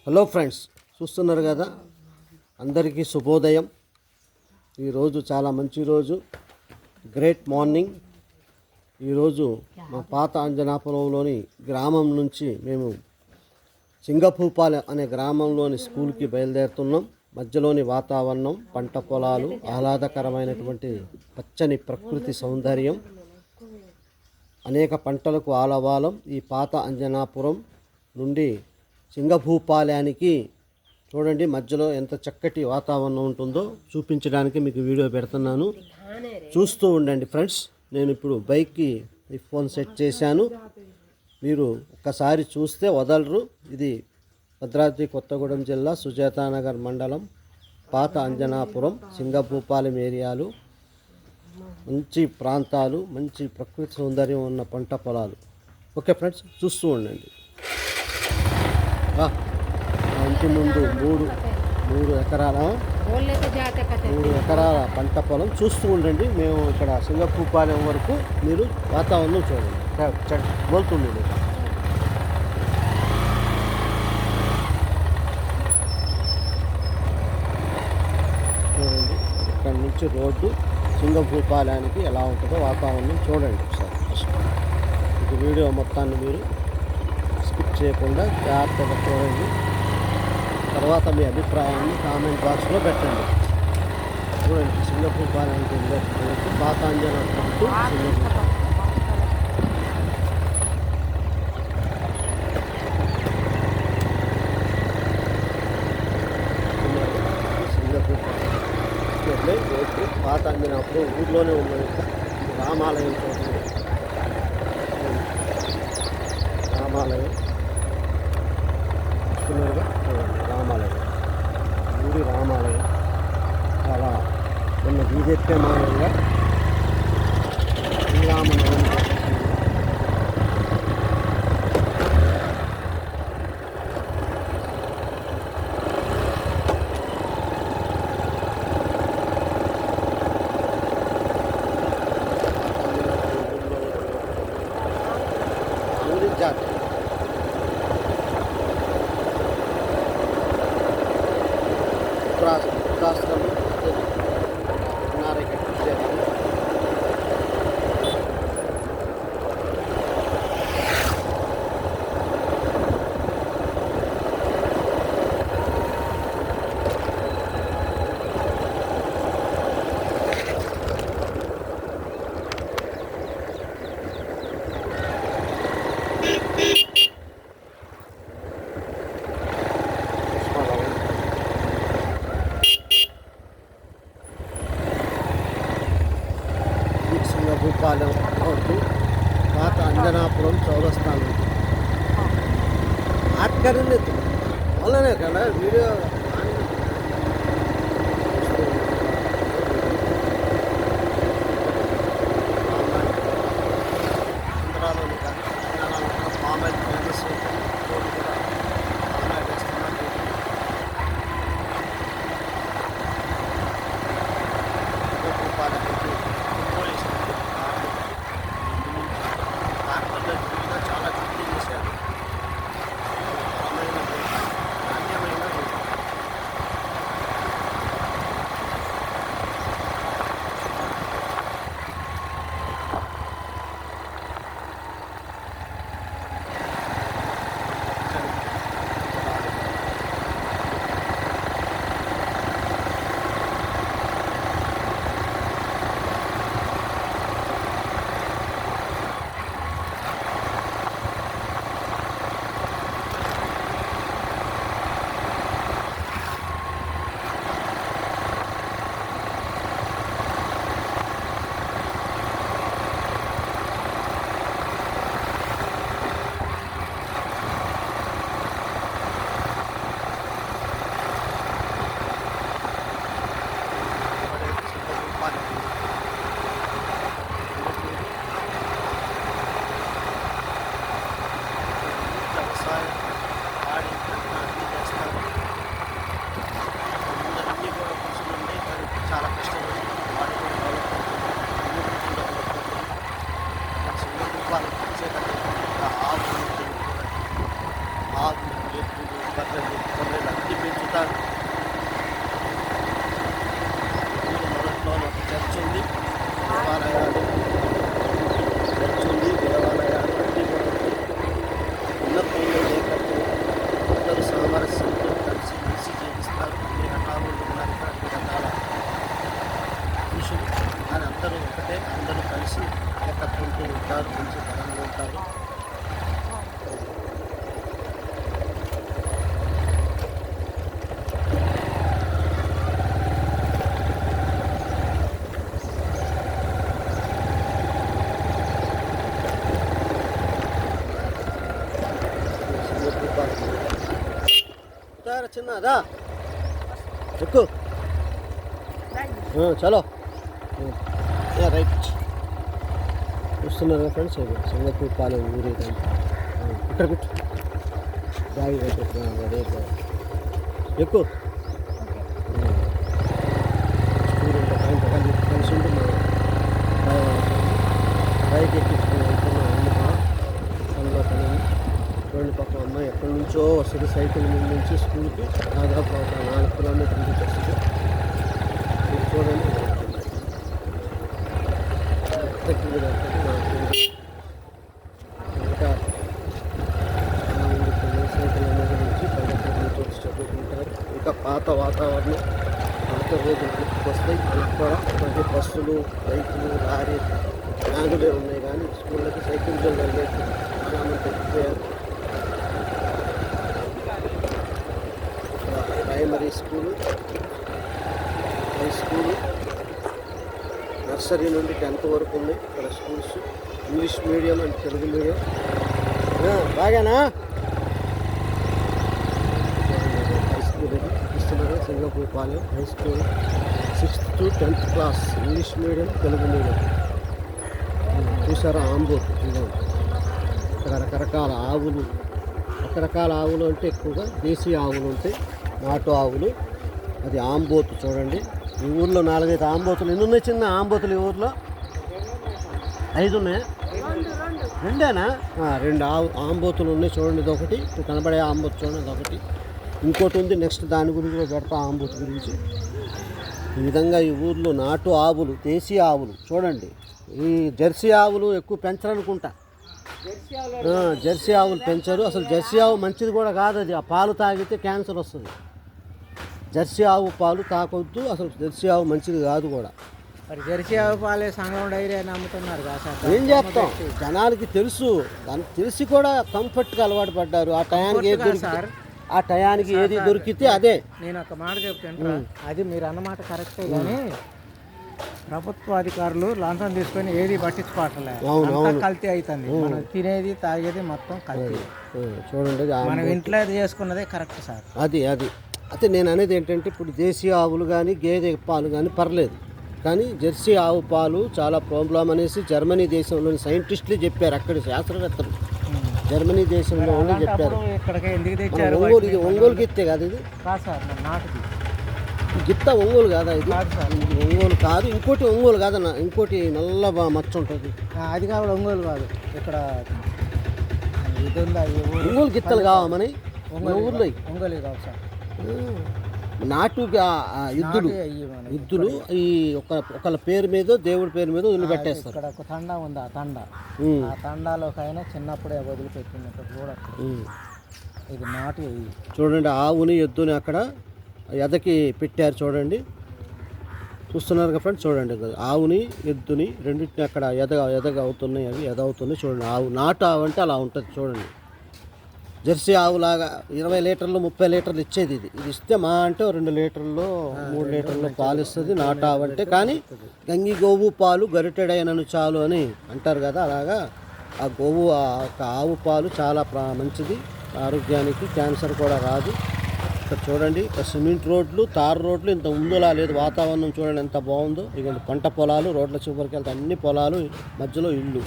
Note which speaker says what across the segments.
Speaker 1: Hello friends, చూస్తున్నారు కదా, అందరికీ శుభోదయం. ఈరోజు చాలా మంచి రోజు, గ్రేట్ మార్నింగ్. ఈరోజు మా పాత అంజనాపురంలోని గ్రామం నుంచి మేము సింగపూపాలెం అనే గ్రామంలోని స్కూల్కి బయలుదేరుతున్నాం. మధ్యలోని వాతావరణం, పంట పొలాలు, ఆహ్లాదకరమైనటువంటి పచ్చని ప్రకృతి సౌందర్యం, అనేక పంటలకు ఆలవాలం. ఈ పాత అంజనాపురం నుండి సింగపూపాలెనికి చూడండి, మధ్యలో ఎంత చక్కటి వాతావరణం ఉంటుందో చూపించడానికి మీకు వీడియో పెడుతున్నాను. చూస్తూ ఉండండి ఫ్రెండ్స్. నేను ఇప్పుడు బైక్కి ఈ ఫోన్ సెట్ చేశాను, మీరు ఒక్కసారి చూస్తే వదలరు. ఇది భద్రాద్రి కొత్తగూడెం జిల్లా సుజాతానగర్ మండలం పాత అంజనాపురం సింగపూపాలెం ఏరియాలు. మంచి ప్రాంతాలు, మంచి ప్రకృతి సౌందర్యం ఉన్న పంట పొలాలు. ఓకే ఫ్రెండ్స్, చూస్తూ ఉండండి. ఇంటి ముందు మూడు ఎకరాల పంట పొలం చూస్తూ ఉండండి. మేము ఇక్కడ సింగపూపాలెం వరకు మీరు వాతావరణం చూడండి. వెళ్తుంది చూడండి, ఇక్కడ నుంచి రోడ్డు సింగపూపాలెనికి ఎలా ఉంటుందో వాతావరణం చూడండి ఒకసారి. ఇది వీడియో మొత్తాన్ని మీరు స్కిప్ చేయకుండా జాగ్రత్తగా చూడండి. తర్వాత మీ అభిప్రాయాన్ని కామెంట్ బాక్స్లో పెట్టండి. చూడండి, సింగపూపాలెనికి వెళ్ళే పాత అంజనాపురం సింగపూపాలెం రోడ్డు పాత అంజనాపురం ఊర్లోనే ఉన్నది. రామాలయం చూడండి, రామాలయం చూస్తున్నారుగా, రామాలయం, ఊరి రామాలయం. చాలా మొన్న బీజేపీమానంగా శ్రీరామనవమి ఊరి జాతర. రాష్ట్రం సింగపూపాలెం రోడ్డు పాత అంజనాపురం చౌరస్థానం. ఆట్కరింది వల్లనే కదా వీడియో చూడండి గొర్రెలు అన్ని పెంచుతారు. మొదట్లో ఒక చర్చ్ ఉంది, దేవాలయాలు, చర్చ్ ఉంది, దేవాలయాలు అన్నీ కూడా ఉన్నాయి. ఉన్నతంలో లేకపోతే అందరూ సామరస్యంతో కలిసి మెలిసి జీవిస్తారు. అన్ని రకాలు ఉన్నారు ఇక్కడ, అన్ని రకాల మనుషులు, కానీ అందరూ ఒకటే, అందరూ కలిసి ఏకత్వంతో ఉంటారు, మంచి బలంగా ఉంటారు. చిన్నదా ఎక్కువ చలో రైట్. చూస్తున్నారు ఫ్రెండ్స్, సింగపూర్ పాలెం ఊరు ఇక్కడ పెట్టు బ్యాగ్ అదే ఎక్కువ కలిసి ఉంటుంది. బైక్ ఎక్కించుకుని వెళ్తున్నాం అందులో పని. రెండు పక్కన అమ్మాయి ఎక్కడి నుంచో వస్తుంది సైకిల్ మీద నుంచి స్కూల్కి, దాదాపు ఒక 4 కిలోమీటర్ల నుంచి వస్తుంది. చూడండి ఇంకా సైకిల్ మీద నుంచి పల్లెటూరు నుంచి వచ్చి చదువుకుంటారు. ఇంకా పాత వాతావరణం, పాత రోజులు గుర్తుకొస్తాయి. మనకు కూడా మంచి బస్సులు, బైకులు, లారీ, వ్యానులే ఉన్నాయి, కానీ స్కూళ్ళకి సైకిల్తో వెళ్ళేసి చాలామంది తగ్గిపోయారు. Primary school, high school, nursery నుండి 10th వరకు ఉన్నాయి ఇక్కడ schools. English medium and Telugu medium. బాగానా హై స్కూల్ ఇది ఇస్తున్నారు, Singapore Palem high school 6th to 10th class English medium, Telugu medium. చూసారా ఆంబోతు, ఇక్కడ రకరకాల ఆవులు. రకరకాల ఆవులు అంటే ఎక్కువగా దేశీయ ఆవులు ఉంటాయి, నాటు ఆవులు. అది ఆంబోతు చూడండి. ఈ ఊర్లో 4-5 ఆంబోతులు. ఎన్ని ఉన్నాయి చిన్న ఆంబోతులు ఈ ఊర్లో? 5 ఉన్నాయా? 2 ఆంబోతులు ఉన్నాయి చూడండి. ఇదొకటి కనబడే ఆంబోతు చూడండి, అదొకటి. ఇంకోటి ఉంది, నెక్స్ట్ దాని గురించి కూడా పెడతా ఆంబోతు గురించి. ఈ విధంగా ఈ ఊర్లో నాటు ఆవులు, దేశీయ ఆవులు చూడండి. ఈ జెర్సీ ఆవులు ఎక్కువ పెంచరనుకుంటా. జెర్సీ ఆవులు పెంచరు అసలు. జెర్సీ ఆవు మంచిది కూడా కాదు, అది ఆ పాలు తాగితే క్యాన్సర్ వస్తుంది. జెర్సీ ఆవు పాలు తాకొద్దు అసలు. జెర్సీ ఆవు మంచిది కాదు కూడా.
Speaker 2: మరి జెర్సీ ఆవు పాలే సంగం డైరీ అని అమ్ముతున్నారు కదా సార్.
Speaker 1: ఏం చేస్తాం, జనాలకి తెలుసు, దానికి తెలిసి కూడా కంఫర్ట్గా అలవాటు పడ్డారు. ఆ టయానికి ఏది దొరికితే అదే.
Speaker 2: నేను ఒక మాట చెప్తాను, అది మీరు అన్నమాట కరెక్టే, కానీ ప్రభుత్వ అధికారులు లంచం తీసుకొని ఏది పట్టించుకోవట్లేదు. కల్తీ అవుతుంది. మనం తినేది తాగేది మొత్తం కల్తీ.
Speaker 1: చూడండి,
Speaker 2: మనం ఇంట్లో చేసుకున్నదే కరెక్ట్ సార్.
Speaker 1: అది అయితే నేను అనేది ఏంటంటే, ఇప్పుడు దేశీయ ఆవులు కానీ గేదె పాలు కానీ పర్లేదు, కానీ జెర్సీ ఆవు పాలు చాలా ప్రాబ్లం అనేసి జర్మనీ దేశంలోని సైంటిస్టులు చెప్పారు. అక్కడి శాస్త్రవేత్తలు జర్మనీ దేశంలో ఉండి చెప్పారు. ఒంగోలు గిత్తే కాదు ఇది?
Speaker 2: కాదు సార్, నాటుది
Speaker 1: గిత్త. ఒంగోలు కాదా ఇది? ఒంగోలు కాదు, ఇంకోటి ఒంగోలు కాదన్న, ఇంకోటి నల్ల మచ్చ ఉంటుంది.
Speaker 2: అది కావాలి, ఒంగోలు కాదు. ఇక్కడ ఇది ఉందా,
Speaker 1: ఒంగోలు గిత్తలు కావామని ఊర్లో
Speaker 2: ఒంగోలు కాదు సార్.
Speaker 1: నాటు యుద్ధులు ఈ ఒకళ్ళ పేరు మీద, దేవుడి పేరు మీద వదిలిపెట్టేస్తారు.
Speaker 2: ఇక్కడ ఒక తండా ఉంది, ఆ తండాలోకి అయినా చిన్నప్పుడే వదిలిపెట్టినట్టు కూడా. ఇది నాటు
Speaker 1: చూడండి, ఆవుని ఎద్దుని అక్కడ ఎదకి పెట్టారు చూడండి. చూస్తున్నారు కదా ఫ్రెండ్స్, చూడండి ఆవుని ఎద్దుని రెండింటిని అక్కడ ఎదగ అవుతున్నాయి. అవి ఎదవుతున్నాయి చూడండి. ఆవు, నాటు ఆవు అంటే అలా ఉంటుంది చూడండి. జెర్సీ ఆవులాగా 20 లీటర్లు 30 లీటర్లు ఇచ్చేది ఇది ఇస్తే మా అంటే 2 లీటర్లు 3 లీటర్లు పాలు ఇస్తుంది నాటు ఆవు అంటే. కానీ గంగి గోవు పాలు గరిటెడైనను చాలు అని అంటారు కదా, అలాగా ఆ గోవు ఆవు పాలు చాలా మంచిది ఆరోగ్యానికి. క్యాన్సర్ కూడా రాదు. ఇక్కడ చూడండి, సిమెంట్ రోడ్లు, తారు రోడ్లు, ఇంత ముందులా లేదు. వాతావరణం చూడండి ఎంత బాగుందో. ఇక పంట పొలాలు, రోడ్ల చివరికి వెళ్తే అన్ని పొలాలు, మధ్యలో ఇల్లు.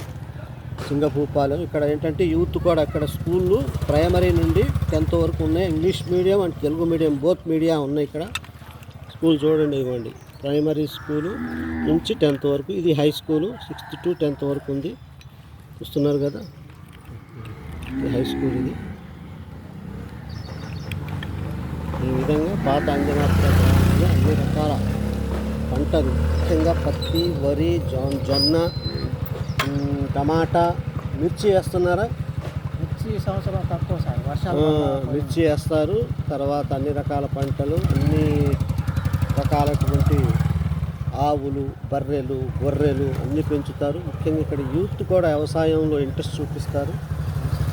Speaker 1: సింగపూర్ పాలెం. ఇక్కడ ఏంటంటే యూత్ కూడా అక్కడ స్కూళ్ళు ప్రైమరీ నుండి 10th వరకు ఉన్నాయి. English medium and Telugu medium both media ఉన్నాయి ఇక్కడ. స్కూల్ చూడండి, ఇవ్వండి ప్రైమరీ స్కూలు నుంచి 10th వరకు. ఇది high school 6th to 10th వరకు ఉంది. చూస్తున్నారు కదా, హై స్కూల్ ఇది. ఈ విధంగా పాత అంజనాపుర గ్రామంలో అన్ని రకాల పంటలు, ముఖ్యంగా పత్తి, వరి, జొన్న, టమాటా, మిర్చి వేస్తున్నారా?
Speaker 2: మిర్చి ఈ సంవత్సరం తక్కువ సార్, వర్షాలు
Speaker 1: మిర్చి వేస్తారు. తర్వాత అన్ని రకాల పంటలు, అన్ని రకాలటువంటి ఆవులు, బర్రెలు, గొర్రెలు అన్నీ పెంచుతారు. ముఖ్యంగా ఇక్కడ యూత్ కూడా వ్యవసాయంలో ఇంట్రెస్ట్ చూపిస్తారు.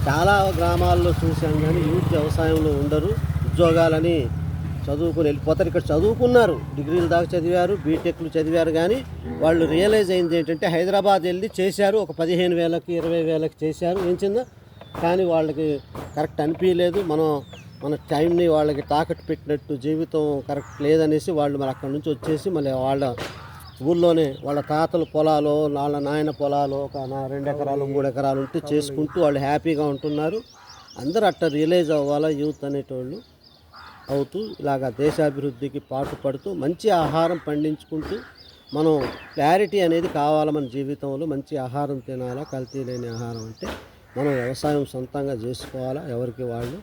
Speaker 1: చాలా గ్రామాల్లో చూశాం కానీ యూత్ వ్యవసాయంలో ఉండరు. ఉద్యోగాలని చదువుకుని వెళ్ళిపోతారు. ఇక్కడ చదువుకున్నారు, డిగ్రీలు దాకా చదివారు, బీటెక్లు చదివారు, కానీ వాళ్ళు రియలైజ్ అయింది ఏంటంటే హైదరాబాద్ వెళ్ళి చేశారు, ఒక 15,000కి 20,000కి చేశారు, ఏం చిన్న, కానీ వాళ్ళకి కరెక్ట్ అనిపించలేదు. మన టైంని వాళ్ళకి తాకట్టు పెట్టినట్టు, జీవితం కరెక్ట్ లేదనేసి వాళ్ళు మరి అక్కడి నుంచి వచ్చేసి మళ్ళీ వాళ్ళ ఊళ్ళోనే వాళ్ళ తాతల పొలాలు, వాళ్ళ నాయన పొలాలు ఒక 2 ఎకరాలు 3 ఎకరాలు ఉంటే చేసుకుంటూ వాళ్ళు హ్యాపీగా ఉంటున్నారు. అందరూ అట్ట రియలైజ్ అవ్వాలా యూత్ అనేటోళ్ళు అవుతూ ఇలాగ దేశాభివృద్ధికి పాటుపడుతూ మంచి ఆహారం పండించుకుంటూ మనం క్లారిటీ అనేది కావాలి మన జీవితంలో. మంచి ఆహారం తినాలా, కల్తీ లేని ఆహారం. అంటే మనం వ్యవసాయం సొంతంగా చేసుకోవాలా, ఎవరికి వాళ్ళు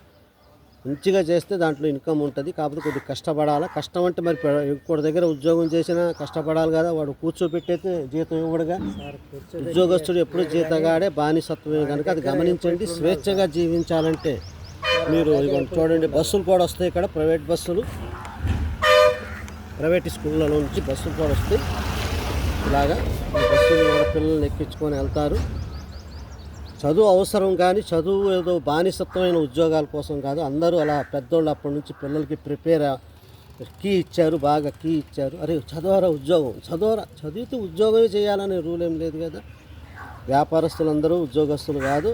Speaker 1: మంచిగా చేస్తే దాంట్లో ఇన్కమ్ ఉంటుంది. కాకపోతే కొద్దిగా కష్టపడాలా. కష్టం అంటే మరి ఇంకోటి దగ్గర ఉద్యోగం చేసినా కష్టపడాలి కదా, వాడు కూర్చోబెట్టయితే జీతం ఇవ్వడుగా. ఉద్యోగస్తుడు ఎప్పుడు జీతగాడే, బానిసత్వమే కనుక అది గమనించండి. స్వేచ్ఛగా జీవించాలంటే మీరు ఇదిగోండి చూడండి, బస్సులు కూడా వస్తాయి ఇక్కడ, ప్రైవేట్ బస్సులు, ప్రైవేట్ స్కూళ్ళలో నుంచి బస్సులు కూడా వస్తాయి. ఇలాగా బస్సులు కూడా పిల్లల్ని ఎక్కించుకొని వెళ్తారు. చదువు అవసరం కానీ చదువు ఏదో బానిసత్వమైన ఉద్యోగాల కోసం కాదు. అందరూ అలా పెద్దోళ్ళు అప్పటి నుంచి పిల్లలకి కీ ఇచ్చారు, బాగా కీ ఇచ్చారు. అరే చదవరా, ఉద్యోగం చదవరా, చదివితే ఉద్యోగమే చేయాలనే రూల్ ఏం లేదు కదా. వ్యాపారస్తులందరూ ఉద్యోగస్తులు కాదు,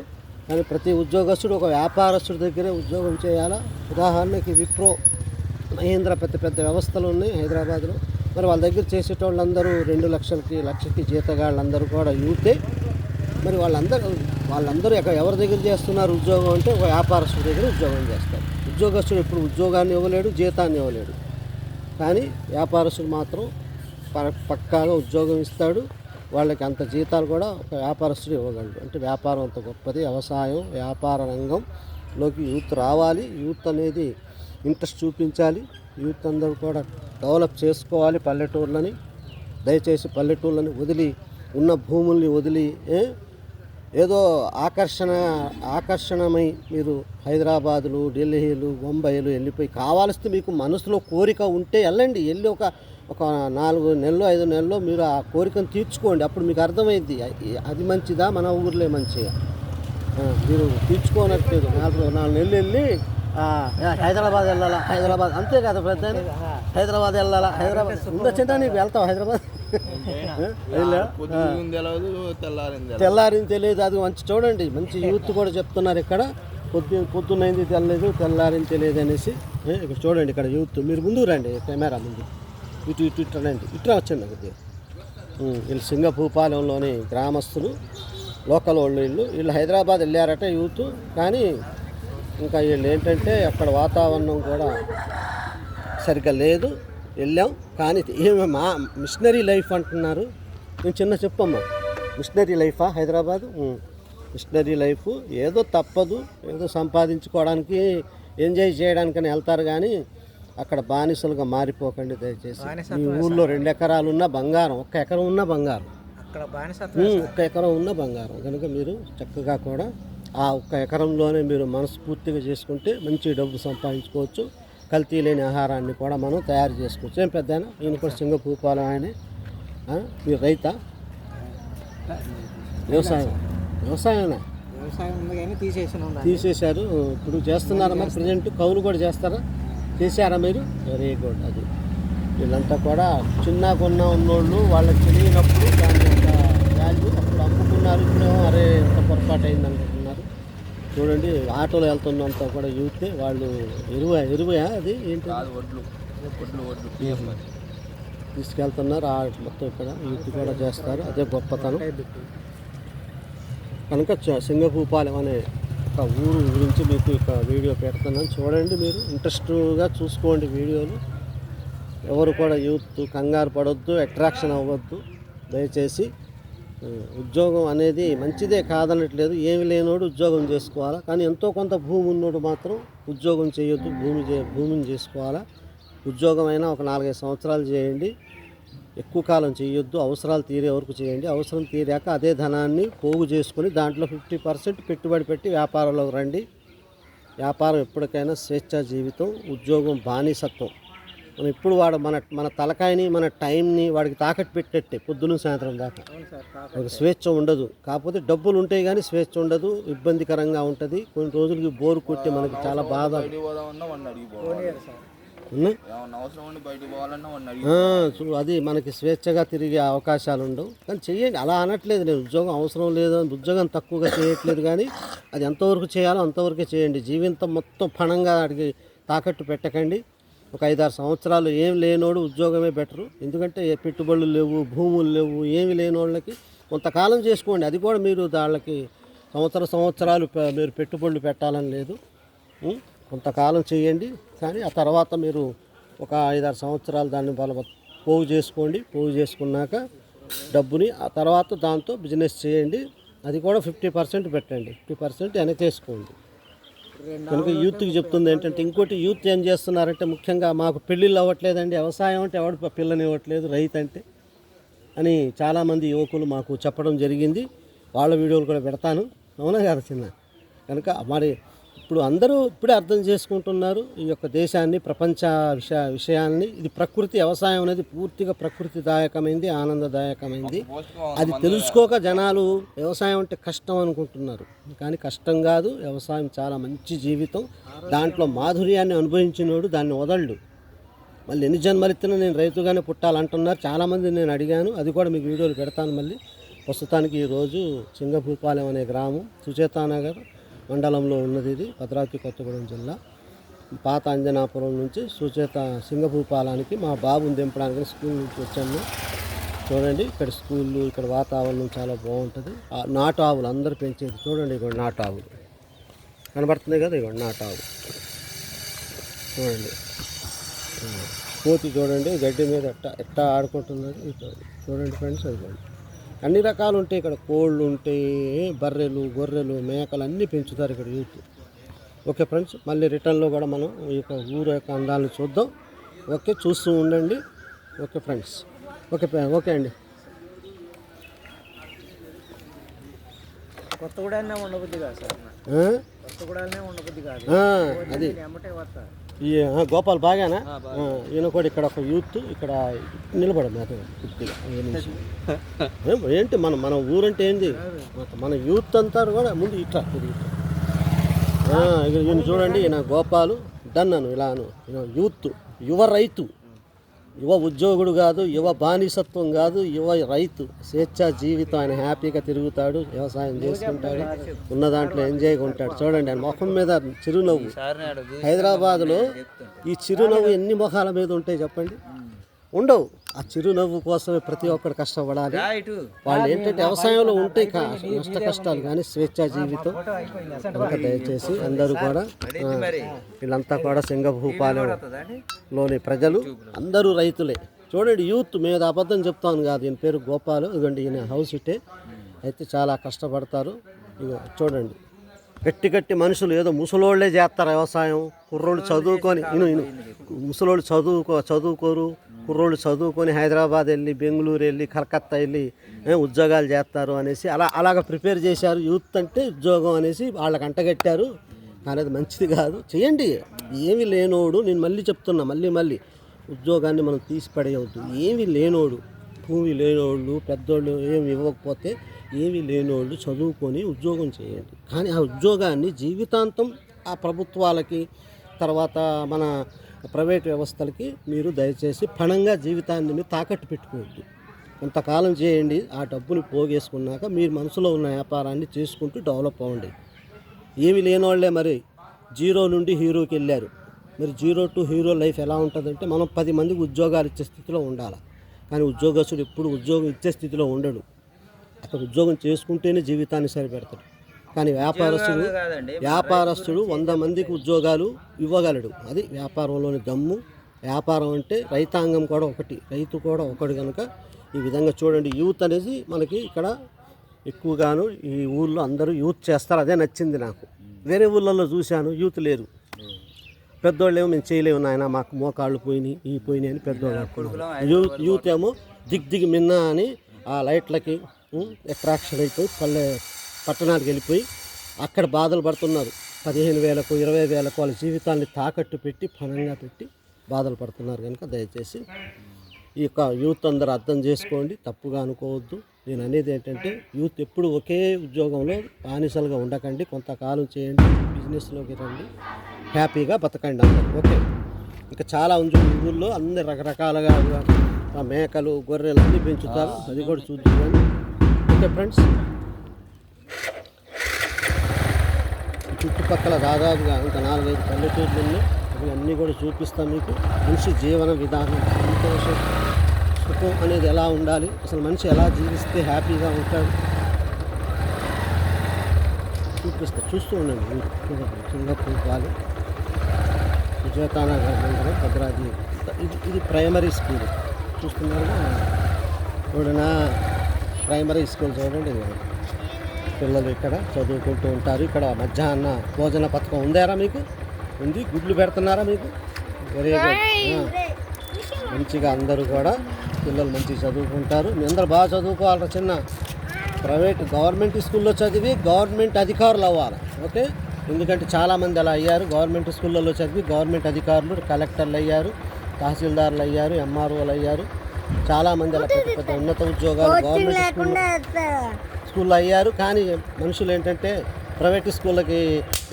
Speaker 1: కానీ ప్రతి ఉద్యోగస్తుడు ఒక వ్యాపారస్తుడి దగ్గరే ఉద్యోగం చేయాలా. ఉదాహరణకి విప్రో, మహీంద్రా పెద్ద పెద్ద వ్యవస్థలు ఉన్నాయి హైదరాబాద్లో. మరి వాళ్ళ దగ్గర చేసేటోళ్ళందరూ 2 లక్షలకి, లక్షకి జీతగాళ్ళందరూ కూడా యూతే. మరి వాళ్ళందరూ ఎవరి దగ్గర చేస్తున్నారు ఉద్యోగం అంటే ఒక వ్యాపారస్తుడి దగ్గర ఉద్యోగం చేస్తారు. ఉద్యోగస్తుడు ఎప్పుడు ఉద్యోగాన్ని ఇవ్వలేడు, జీతాన్ని ఇవ్వలేడు, కానీ వ్యాపారస్తుడు మాత్రం పక్కాగా ఉద్యోగం ఇస్తాడు. వాళ్ళకి అంత జీతాలు కూడా ఒక వ్యాపారస్తుడు ఇవ్వగలడు. అంటే వ్యాపారం అంత గొప్పది. వ్యవసాయం, వ్యాపార రంగంలోకి యూత్ రావాలి. యూత్ అనేది ఇంట్రెస్ట్ చూపించాలి. యూత్ అందరూ కూడా డెవలప్ చేసుకోవాలి పల్లెటూర్లని. దయచేసి పల్లెటూర్లని వదిలి, ఉన్న భూముల్ని వదిలి ఏదో ఆకర్షణమై మీరు హైదరాబాదులు, ఢిల్లీలు, బొంబాయిలు వెళ్ళిపోయి, కావాల్సి మీకు మనసులో కోరిక ఉంటే వెళ్ళండి. వెళ్ళి ఒక 4 నెలలో 5 నెలల్లో మీరు ఆ కోరికను తీర్చుకోండి. అప్పుడు మీకు అర్థమైంది అది మంచిదా, మన ఊర్లే మంచిగా. మీరు తీర్చుకోనట్లేదు. 4 నెలలు వెళ్ళి హైదరాబాద్ వెళ్ళాలా, హైదరాబాద్ అంతే కదా పెద్ద, హైదరాబాద్ వెళ్ళాలా, హైదరాబాద్ ఉండొచ్చిందా, నీకు వెళ్తావు హైదరాబాద్, తెల్లారింది తెలియదు. అది మంచి చూడండి, మంచి యూత్ కూడా చెప్తున్నారు ఇక్కడ, పొద్దున్నైంది తెలియదు, తెల్లారింది తెలియదు అనేసి. ఇక్కడ చూడండి, ఇక్కడ యూత్, మీరు ముందుకు రండి, కెమెరా ముందు, ఇటు రండి, ఇట్లా వచ్చండి కొద్దిగా. వీళ్ళు సింగభూపాలెంలోని గ్రామస్తులు, లోకల్ వాళ్ళు. వీళ్ళు హైదరాబాద్ వెళ్ళారట యూత్, కానీ ఇంకా వీళ్ళు ఏంటంటే అక్కడ వాతావరణం కూడా సరిగ్గా లేదు. వెళ్ళాం కానీ ఏమి మిషనరీ లైఫ్ అంటున్నారు. నేను చిన్న చెప్పమ్మా, మిషనరీ లైఫా హైదరాబాదు? మిషనరీ లైఫ్ ఏదో తప్పదు, ఏదో సంపాదించుకోవడానికి, ఎంజాయ్ చేయడానికని వెళ్తారు, కానీ అక్కడ బానిసలుగా మారిపోకండి దయచేసి. మీ ఊళ్ళో 2 ఎకరాలు ఉన్న బంగారం, 1 ఎకరం ఉన్న బంగారం, 1 ఎకరం ఉన్న బంగారం కనుక మీరు చక్కగా కూడా ఆ 1 ఎకరంలోనే మీరు మనస్ఫూర్తిగా చేసుకుంటే మంచి డబ్బు సంపాదించుకోవచ్చు. కల్తీ లేని ఆహారాన్ని కూడా మనం తయారు చేసుకోవచ్చు. ఏం పెద్ద ఈయన కూడా సింగభూపాలెం ఆయనే. మీరు రైతా? వ్యవసాయమేనా? తీసేశారు. ఇప్పుడు చేస్తున్నారా మరి ప్రజెంట్? కౌలు కూడా చేస్తారా? చేశారా మీరు? Very good. అది వీళ్ళంతా కూడా చిన్న ఉన్నోళ్ళు, వాళ్ళకి తెలియనప్పుడు దాని యొక్క వాల్యూ అప్పుడు అమ్ముకున్నారు. ఇప్పుడు అరే ఎంత పొరపాటు అయింది అనుకుంటున్నారు. చూడండి, ఆటోలో వెళ్తున్నంత కూడా యూతే. వాళ్ళు ఎరువయా అది ఏంటి తీసుకెళ్తున్నారు. మొత్తం ఇక్కడ యూత్ కూడా చేస్తారు. అదే గొప్పతనం. కనుక సింగభూపాలెం అనే ఒక ఊరు గురించి మీకు ఇక వీడియో పెడుతున్నాను. చూడండి, మీరు ఇంట్రెస్ట్గా చూసుకోండి వీడియోలు. ఎవరు కూడా యూత్ కంగారు పడొద్దు, అట్రాక్షన్ అవ్వద్దు దయచేసి. ఉద్యోగం అనేది మంచిదే కాదనట్లేదు, ఏమి లేనోడు ఉద్యోగం చేసుకోవాలా, కానీ ఎంతో కొంత భూమి ఉన్నోడు మాత్రం ఉద్యోగం చేయొద్దు, భూమిని చేసుకోవాలా. ఉద్యోగం అయినా ఒక 4-5 సంవత్సరాలు చేయండి, ఎక్కువ కాలం చేయొద్దు. అవసరాలు తీరే వరకు చేయండి. అవసరం తీరాక అదే ధనాన్ని పోగు చేసుకొని దాంట్లో 50% పెట్టుబడి పెట్టి వ్యాపారంలోకి రండి. వ్యాపారం ఎప్పటికైనా స్వేచ్ఛా జీవితం, ఉద్యోగం బానిసత్వం. మనం ఇప్పుడు వాడు మన తలకాయని, మన టైంని వాడికి తాకట్టు పెట్టేట్టే పొద్దున్న సాయంత్రం దాకా. ఒక స్వేచ్ఛ ఉండదు. కాకపోతే డబ్బులు ఉంటాయి కానీ స్వేచ్ఛ ఉండదు, ఇబ్బందికరంగా ఉంటుంది. కొన్ని రోజులకి బోరు కొట్టి మనకి చాలా బాధ. అది మనకి స్వేచ్ఛగా తిరిగే అవకాశాలు ఉండవు. కానీ చెయ్యండి, అలా అనట్లేదు నేను. ఉద్యోగం అవసరం లేదు, ఉద్యోగం తక్కువగా చేయట్లేదు, కానీ అది ఎంతవరకు చేయాలో అంతవరకే చేయండి. జీవితం మొత్తం పణంగా అడిగి తాకట్టు పెట్టకండి. ఒక 5-6 సంవత్సరాలు ఏం లేనోడు ఉద్యోగమే బెటరు. ఎందుకంటే పెట్టుబడులు లేవు, భూములు లేవు, ఏమి లేని వాళ్ళకి కొంతకాలం చేసుకోండి. అది కూడా మీరు వాళ్ళకి సంవత్సరాలు మీరు పెట్టుబడులు పెట్టాలని లేదు. కొంతకాలం చేయండి, కానీ ఆ తర్వాత మీరు ఒక 5-6 సంవత్సరాలు దాన్ని పోగు చేసుకోండి. పోగు చేసుకున్నాక డబ్బుని ఆ తర్వాత దాంతో బిజినెస్ చేయండి. అది కూడా 50% పెట్టండి, 50% వెనకేసుకోండి. కనుక యూత్కి చెప్తుంది ఏంటంటే, ఇంకోటి యూత్ ఏం చేస్తున్నారంటే, ముఖ్యంగా మాకు పెళ్ళిళ్ళు అవ్వట్లేదండి, వ్యవసాయం అంటే ఎవడు పిల్లని ఇవ్వట్లేదు, రైతు అంటే అని చాలామంది యువకులు మాకు చెప్పడం జరిగింది. వాళ్ళ వీడియోలు కూడా పెడతాను. అవునా కదా చిన్న? కనుక మరి ఇప్పుడు అందరూ ఇప్పుడే అర్థం చేసుకుంటున్నారు ఈ యొక్క దేశాన్ని, ప్రపంచ విషయాన్ని. ఇది ప్రకృతి, వ్యవసాయం అనేది పూర్తిగా ప్రకృతిదాయకమైంది, ఆనందదాయకమైంది. అది తెలుసుకోక జనాలు వ్యవసాయం అంటే కష్టం అనుకుంటున్నారు. కానీ కష్టం కాదు, వ్యవసాయం చాలా మంచి జీవితం. దాంట్లో మాధుర్యాన్ని అనుభవించినోడు దాన్ని వదలడు. మళ్ళీ ఎన్ని జన్మలెత్తినా నేను రైతుగానే పుట్టాలంటున్నారు చాలామంది. నేను అడిగాను, అది కూడా మీకు వీడియోలు పెడతాను మళ్ళీ. ప్రస్తుతానికి ఈరోజు సింగభూపాలెం అనే గ్రామం, సుచేతానగర్ మండలంలో ఉన్నది. ఇది భద్రాద్రి కొత్తగూడెం జిల్లా. పాత అంజనాపురం నుంచి సింగభూపాలానికి మా బాబుని దింపడానికి స్కూల్ నుంచి వచ్చాము. చూడండి ఇక్కడ స్కూళ్ళు, ఇక్కడ వాతావరణం చాలా బాగుంటుంది. నాటు ఆవులు అందరూ పెంచేది చూడండి. ఇక్కడ నాటు ఆవులు కనబడుతుంది కదా, ఇక్కడ నాటు ఆవు చూడండి. కోతి చూడండి గడ్డి మీద ఎట్టా ఆడుకుంటున్నది చూడండి ఫ్రెండ్స్. అది అన్ని రకాలు ఉంటాయి ఇక్కడ. కోళ్ళు ఉంటాయి, బర్రెలు, గొర్రెలు, మేకలు అన్నీ పెంచుతారు ఇక్కడ యూత్. ఓకే ఫ్రెండ్స్, మళ్ళీ రిటర్న్లో కూడా మనం ఈ యొక్క ఊరు యొక్క అందాలను చూద్దాం. ఓకే, చూస్తూ ఉండండి. ఓకే ఫ్రెండ్స్, ఓకే అండి.
Speaker 2: కొత్తగూడెంలో ఉండబుద్ధి కాదు సార్, కొత్తగూడెంలో ఉండబుద్ధి కాదు.
Speaker 1: అది ఈ గోపాల్ బాగానా? ఈయన కూడా ఇక్కడ ఒక యూత్ ఇక్కడ నిలబడదు ఏంటి మన ఊరంటే ఏంది, మన యూత్ అంతా కూడా ముందు ఇట్లా ఈయన చూడండి. ఈయన గోపాలు డన్నాను ఇలాను. యూత్, యువ రైతు, యువ ఉద్యోగుడు కాదు, యువ బానిసత్వం కాదు, యువ రైతు, స్వేచ్ఛా జీవితం. ఆయన హ్యాపీగా తిరుగుతాడు, వ్యవసాయం చేసుకుంటాడు, ఉన్న దాంట్లో ఎంజాయ్గా ఉంటాడు. చూడండి ఆయన ముఖం మీద చిరునవ్వు. హైదరాబాద్లో ఈ చిరునవ్వు ఎన్ని ముఖాల మీద ఉంటాయి చెప్పండి? ఉండవు. ఆ చిరునవ్వు కోసమే ప్రతి ఒక్కరు కష్టపడాలి. వాళ్ళు ఏంటంటే వ్యవసాయంలో ఉంటాయి నష్ట కష్టాలు, కానీ స్వేచ్ఛా జీవితం. కనుక దయచేసి అందరూ కూడా, వీళ్ళంతా కూడా సింగభూపాలెంలోని ప్రజలు అందరూ రైతులే. చూడండి యూత్, మీద అబద్ధం చెప్తాను కాదు. ఈయన పేరు గోపాలు. ఇదిగోండి ఈయన హౌస్ ఇటే. అయితే చాలా కష్టపడతారు. ఇక చూడండి గట్టి మనుషులు, ఏదో ముసలోళ్ళే చేస్తారు వ్యవసాయం. కుర్రోళ్ళు చదువుకొని ముసలోళ్ళు చదువుకోరు. కుర్రోళ్ళు చదువుకొని హైదరాబాద్ వెళ్ళి, బెంగళూరు వెళ్ళి, కలకత్తా వెళ్ళి ఉద్యోగాలు చేస్తారు అనేసి అలాగ ప్రిపేర్ చేశారు. యూత్ అంటే ఉద్యోగం అనేసి వాళ్ళకి అంటగట్టారు. కానీ అది మంచిది కాదు. చేయండి. ఏమీ లేనోడు, నేను మళ్ళీ చెప్తున్నా, మళ్ళీ ఉద్యోగాన్ని మనం తీసి పడేయవద్దు. ఏమీ లేనోడు, భూమి లేనోళ్ళు, పెద్దోళ్ళు ఏమి ఇవ్వకపోతే ఏమీ లేనోళ్ళు చదువుకొని ఉద్యోగం చేయండి. కానీ ఆ ఉద్యోగాన్ని జీవితాంతం ఆ ప్రభుత్వాలకి, తర్వాత మన ప్రైవేట్ వ్యవస్థలకి మీరు దయచేసి పణంగా జీవితాన్ని మీరు తాకట్టు పెట్టుకోవద్దు. కొంతకాలం చేయండి. ఆ డబ్బుని పోగేసుకున్నాక మీరు మనసులో ఉన్న వ్యాపారాన్ని చేసుకుంటూ డెవలప్ అవ్వండి. ఏమి లేని వాళ్ళే మరి జీరో నుండి హీరోకి వెళ్ళారు. మరి జీరో టు హీరో లైఫ్ ఎలా ఉంటుందంటే, మనం 10 మందికి ఉద్యోగాలు ఇచ్చే స్థితిలో ఉండాలి. కానీ ఉద్యోగస్తుడు ఎప్పుడు ఉద్యోగం ఇచ్చే స్థితిలో ఉండడు. అతను ఉద్యోగం చేసుకుంటేనే జీవితాన్ని సరిపెడతాడు. కానీ వ్యాపారస్తుడు 100 మందికి ఉద్యోగాలు ఇవ్వగలడు. అది వ్యాపారంలోని దమ్ము. వ్యాపారం అంటే రైతాంగం కూడా ఒకటి, రైతు కూడా ఒకటి. కనుక ఈ విధంగా చూడండి. యూత్ అనేది మనకి ఇక్కడ ఎక్కువగాను ఈ ఊళ్ళో అందరూ యూత్ చేస్తారు. అదే నచ్చింది నాకు. వేరే ఊళ్ళల్లో చూశాను యూత్ లేరు. పెద్దోళ్ళు ఏమో మేము చేయలేము నాయన, మాకు మోకాళ్ళు పోయినాయి ఈ పోయినాయి అని పెద్దోళ్ళు అంటున్నారు. యూత్ ఏమో దిగ్ మిన్నా అని ఆ లైట్లకి అట్రాక్షన్ అయిపోయి పట్టణానికి వెళ్ళిపోయి అక్కడ బాధలు పడుతున్నారు. 15,000కు 20,000కు వాళ్ళ జీవితాన్ని తాకట్టు పెట్టి పణంగా పెట్టి బాధలు పడుతున్నారు. కనుక దయచేసి ఈ యొక్క యూత్ అందరూ అర్థం చేసుకోండి, తప్పుగా అనుకోవద్దు. నేను అనేది ఏంటంటే యూత్ ఎప్పుడు ఒకే ఉద్యోగంలో బానిసలుగా ఉండకండి, కొంతకాలం చేయండి, బిజినెస్లోకి రండి, హ్యాపీగా బతకండి అందరూ. ఓకే, ఇంకా చాలా ఉంది ఊళ్ళో అన్ని రకరకాలుగా మేకలు గొర్రెలు అన్నీ పెంచుతారు, అది కూడా చూద్దాం. ఓకే ఫ్రెండ్స్, చుట్టుపక్కల దాదాపుగా ఇంకా 4-5 పల్లెటూర్లు ఉన్నాయి, అవి అన్నీ కూడా చూపిస్తాం మీకు. మనిషి జీవన విధానం, సంతోషం, సుఖం అనేది ఎలా ఉండాలి, అసలు మనిషి ఎలా జీవిస్తే హ్యాపీగా ఉంటాడు చూస్తూ ఉండండి. సింగపూర్ వాళ్ళు విజయతానగర్ మండలం భద్రాద్రి, ఇది ప్రైమరీ స్కూల్ చూస్తున్నారు చూడనా, ప్రైమరీ స్కూల్ చూడండి. పిల్లలు ఇక్కడ చదువుకుంటూ ఉంటారు. ఇక్కడ మధ్యాహ్న భోజన పథకం ఉందారా మీకు? ఉంది. గుడ్లు పెడుతున్నారా మీకు? Very good. మంచిగా అందరూ కూడా పిల్లలు మంచిగా చదువుకుంటారు. మీ అందరూ బాగా చదువుకోవాలి. చిన్న గవర్నమెంట్ స్కూల్లో చదివి గవర్నమెంట్ అధికారులు అవ్వాలి. ఓకే, ఎందుకంటే చాలామంది అలా అయ్యారు. గవర్నమెంట్ స్కూళ్ళల్లో చదివి గవర్నమెంట్ అధికారులు, కలెక్టర్లు అయ్యారు, తహసీల్దార్లు అయ్యారు, ఎంఆర్ఓలు అయ్యారు. చాలామంది అలా పెద్ద పెద్ద ఉన్నత ఉద్యోగాలు గవర్నమెంట్ స్కూల్లో అయ్యారు. కానీ మనుషులు ఏంటంటే ప్రైవేట్ స్కూళ్ళకి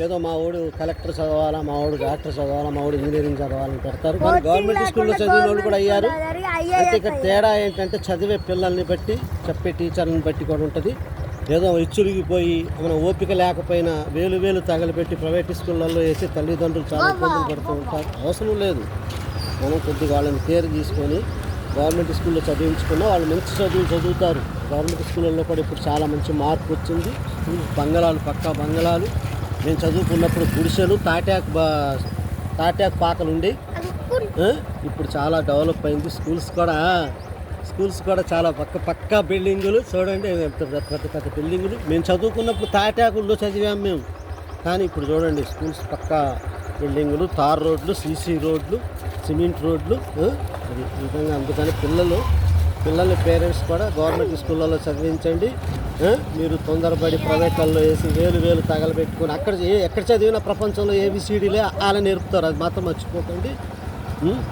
Speaker 1: ఏదో మా వాడు కలెక్టర్ చదవాలా, మా వాడు డాక్టర్ చదవాలా, మా వాడు ఇంజనీరింగ్ చదవాలని పెడతారు. కానీ గవర్నమెంట్ స్కూల్లో చదివిన వాళ్ళు కూడా అయ్యారు. అంటే ఇక్కడ తేడా ఏంటంటే చదివే పిల్లల్ని బట్టి, చెప్పే టీచర్ని బట్టి కూడా ఉంటుంది. ఏదో ఇచ్చురిగిపోయి మన ఓపిక లేకపోయినా వేలు తగలబెట్టి ప్రైవేట్ స్కూళ్ళల్లో వేసి తల్లిదండ్రులు చాలా ఇబ్బందులు పడుతూ ఉంటారు. అవసరం లేదు. మనం కొద్దిగా వాళ్ళని కేర్ తీసుకొని గవర్నమెంట్ స్కూల్లో చదివించుకున్నా వాళ్ళు మంచి చదువులు చదువుతారు. గవర్నమెంట్ స్కూళ్ళల్లో కూడా ఇప్పుడు చాలా మంచి మార్పు వచ్చింది. స్కూల్ బంగళాలు, పక్కా బంగళాలు. నేను చదువుకున్నప్పుడు గుడిసెలు, తాటాకు పాకలు ఉండి, ఇప్పుడు చాలా డెవలప్ అయింది. స్కూల్స్ కూడా చాలా పక్కా బిల్డింగులు చూడండి, పెద్ద బిల్డింగులు. మేము చదువుకున్నప్పుడు తాటాకుల్లో చదివాము మేము. కానీ ఇప్పుడు చూడండి స్కూల్స్ పక్కా బిల్డింగులు, తార్ రోడ్లు, సీసీ రోడ్లు, సిమెంట్ రోడ్లు. అది విధంగా అందుకని పిల్లల్ని పేరెంట్స్ కూడా గవర్నమెంట్ స్కూళ్ళలో చదివించండి. మీరు తొందరపడి ప్రైవేట్లలో వేసి వేలు తగలబెట్టుకొని ఎక్కడ చదివిన ప్రపంచంలో ఏబిసిడీలే ఆలే నేర్పుతారు. అది మాత్రం మర్చిపోకండి.